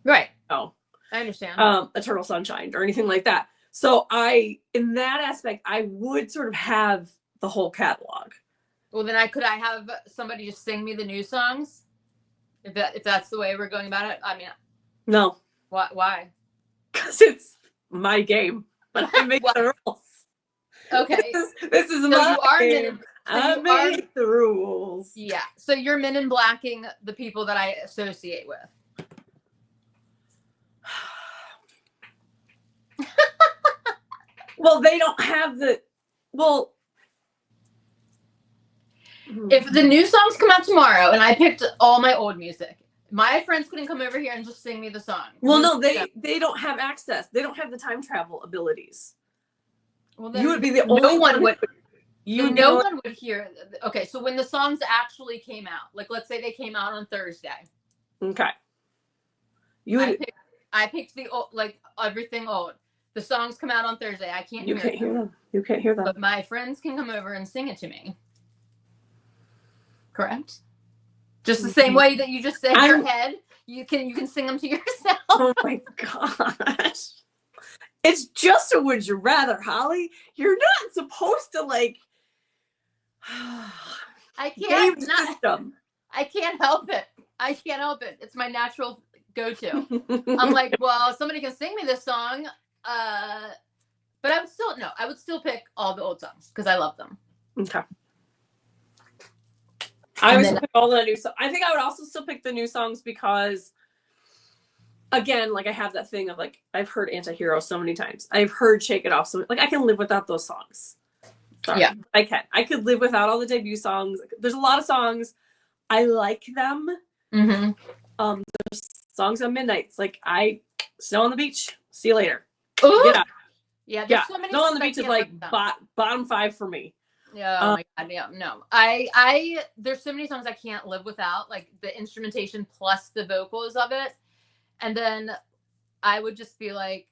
right. Oh, I understand. Eternal Sunshine or anything like that. So in that aspect, I would sort of have the whole catalog. Well, then could I have somebody just sing me the new songs? If that's the way we're going about it, I mean, no. Why? Because it's my game, but I make the rules. Okay, this is so my game. I make the rules. Yeah, so you're Men in Blacking the people that I associate with. Well, they don't have if the new songs come out tomorrow and I picked all my old music, my friends couldn't come over here and just sing me the song. Well, no, they don't have access. They don't have the time travel abilities. Well, then you would be the only one would. No one would hear. Okay, so when the songs actually came out, like let's say they came out on Thursday. Okay. I picked the old, like everything old. The songs come out on Thursday. I can't. You can't hear them. You can't hear them. But my friends can come over and sing it to me. Correct. Just the same way that you just said in your head, you can sing them to yourself. Oh my gosh. It's just a would you rather, Holly. You're not supposed to like I can't system. I can't help it. I can't help it. It's my natural go-to. I'm like, well, somebody can sing me this song. But I would still pick all the old songs because I love them. Okay. I would pick all the new songs. I think I would also still pick the new songs because, again, like I have that thing of like I've heard Antihero so many times. I've heard Shake It Off so like I can live without those songs. Sorry, yeah, I can. I could live without all the debut songs. There's a lot of songs. I like them. There's songs on Midnights. Like Snow on the Beach. See you later. Ooh. Yeah. So Snow on the Beach is like bottom 5 for me. Yeah. Oh my God. Yeah. No. I there's so many songs I can't live without, like the instrumentation plus the vocals of it. And then I would just be like,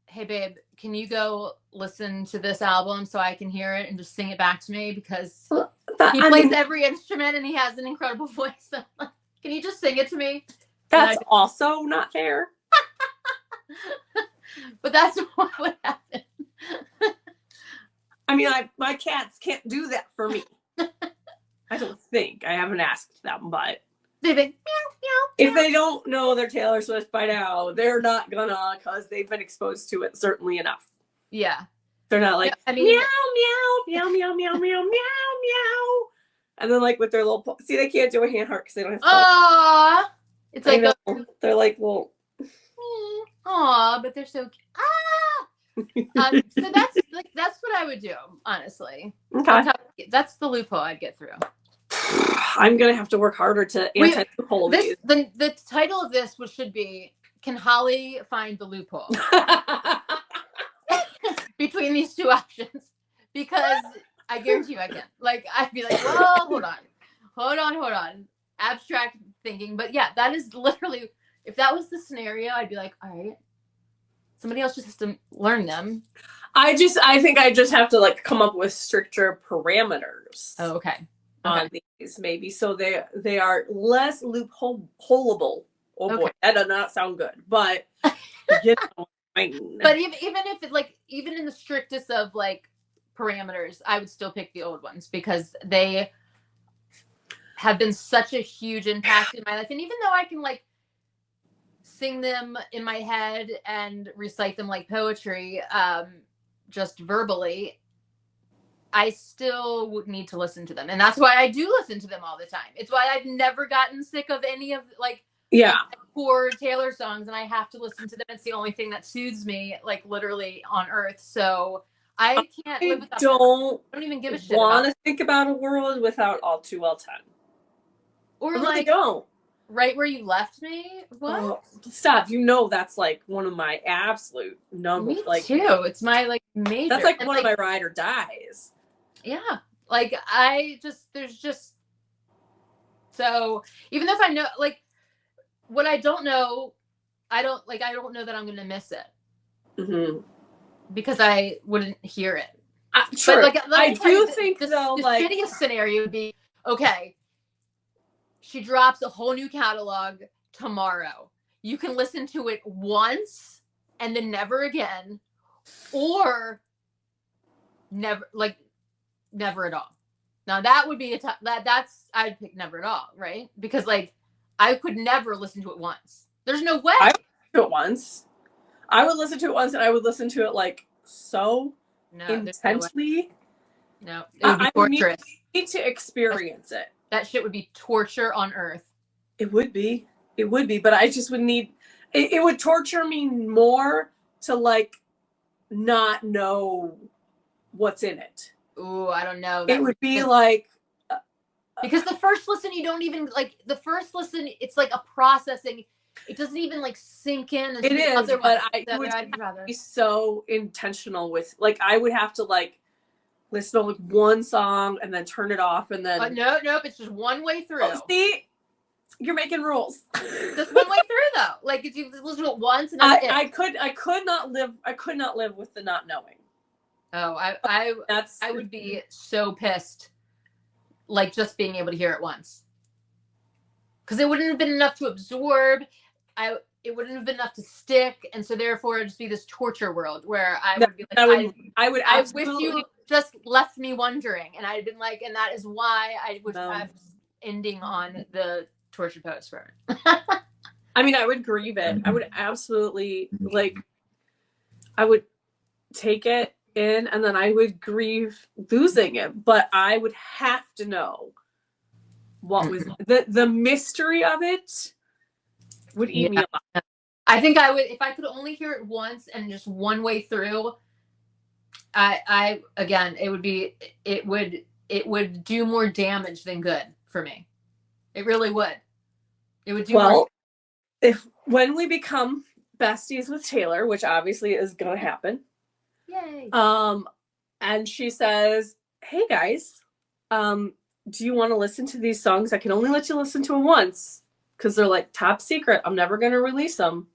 hey babe, can you go listen to this album so I can hear it and just sing it back to me? Because he plays every instrument and he has an incredible voice. Can you just sing it to me? That's also not fair. But that's what would happen. I mean, my cats can't do that for me. I don't think. I haven't asked them, but they've been meow, meow. If they don't know they're Taylor Swift by now, they're not gonna, because they've been exposed to it certainly enough. Yeah. They're not like, meow, meow, meow, meow, meow, meow, meow, meow. And then like with their little, see, they can't do a hand heart because they don't have. Aww. It's like they're like, well. Aw, but they're so so that's what I would do, honestly. Okay. That's the loophole I'd get through. I'm gonna have to work harder to anti-loophole these. The title of this should be, Can Holly Find the Loophole? Between these two options. Because I guarantee you I can. Like, I'd be like, well, hold on. Abstract thinking. But yeah, that is literally, if that was the scenario, I'd be like, all right, somebody else just has to learn them. I think I just have to like come up with stricter parameters. Oh, okay. On these, maybe, so they are less loopholeable. Oh boy, that does not sound good, but you know, but even if it like, even in the strictest of like parameters, I would still pick the old ones because they have been such a huge impact in my life. And even though I can like sing them in my head and recite them like poetry, just verbally, I still would need to listen to them. And that's why I do listen to them all the time. It's why I've never gotten sick of any of, like, Yeah. For Taylor songs, and I have to listen to them. It's the only thing that soothes me, like literally on earth. So I can't live without them. I don't even give a shit want to think about a world without All Too Well 10. Or I really like don't. Right Where You Left Me. What? Oh, stop! You know that's like one of my absolute number. Me like too. It's my like major. That's like one of my ride or dies. Yeah, like there's just so even though if I know like what I don't know, I don't know that I'm gonna miss it. Mm-hmm. Because I wouldn't hear it. True. But I do think the like shittiest scenario would be, okay, she drops a whole new catalog tomorrow. You can listen to it once and then never again, or never at all. Now that would be that's I'd pick never at all, right? Because like I could never listen to it once. There's no way. I would listen to it once. I would listen to it once, and I would listen to it like so intensely. No, it would be torturous. I need to experience it. That shit would be torture on earth. It would be, but I just would need. It would torture me more to like not know what's in it. Ooh, I don't know. It would be like because the first listen, you don't even like the first listen. It's like a processing. It doesn't even like sink in. It is, but I would be so intentional with like I would have to like listen to like one song and then turn it off and then nope, it's just one way through. Oh, see, you're making rules. Just one way through though. Like if you listen to it once and that's I could not live with the not knowing. Oh, I would be so pissed. Like just being able to hear it once. Because it wouldn't have been enough to absorb. It wouldn't have been enough to stick, and so therefore it'd just be this torture world where I would be like, I wish you just left me wondering, and I'd been like, and that is why I would have ending on the torture post for it. I mean, I would grieve it. I would absolutely like. I would take it in, and then I would grieve losing it, but I would have to know what was the mystery of it. Would eat me alive. I think I would if I could only hear it once and just one way through. I again, it would do more damage than good for me. It really would. It would do more. If when we become besties with Taylor, which obviously is gonna happen. Yay. And she says, "Hey guys, do you want to listen to these songs? I can only let you listen to them once." Because they're like top secret. I'm never going to release them.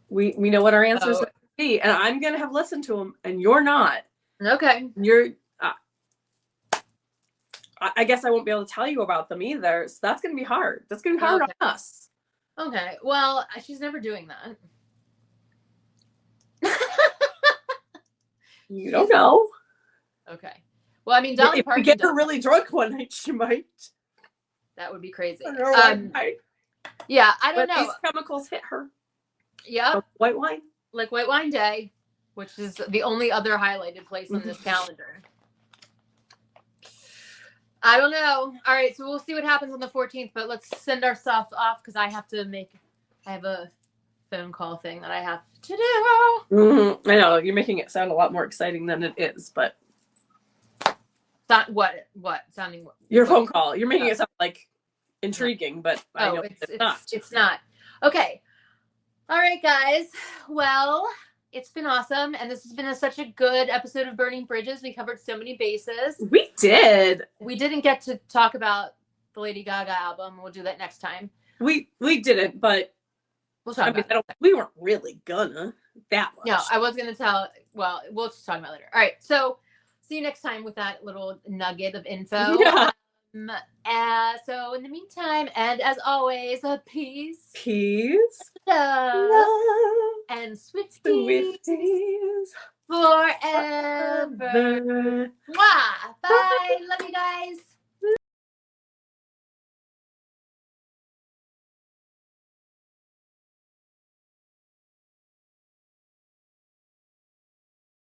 We know what our answers are going to be. And I'm going to have listened to them. And you're not. Okay. I guess I won't be able to tell you about them either. So that's going to be hard. That's going to be hard on us. Okay. Well, she's never doing that. You don't know. Okay. Well, I mean, Dolly Parton. If we get her really drunk one night, she might. That would be crazy. Yeah, I don't know. These chemicals hit her. Yeah. Like white wine. Like White Wine Day, which is the only other highlighted place on this calendar. I don't know. All right, so we'll see what happens on the 14th, but let's send our stuff off because I have a phone call thing that I have to do. Mm-hmm. I know, you're making it sound a lot more exciting than it is, but what? Sounding what? Your phone call. You're making it sound like intriguing, but I know it's not. It's not. Okay. All right, guys. Well, it's been awesome, and this has been such a good episode of Burning Bridges. We covered so many bases. We did. We didn't get to talk about the Lady Gaga album. We'll do that next time. We didn't, but we'll talk about it. We weren't really gonna that much. No, I was gonna tell. Well, we'll just talk about it later. All right, so see you next time with that little nugget of info. Yeah. So in the meantime, and as always, peace, love, and Swifties forever.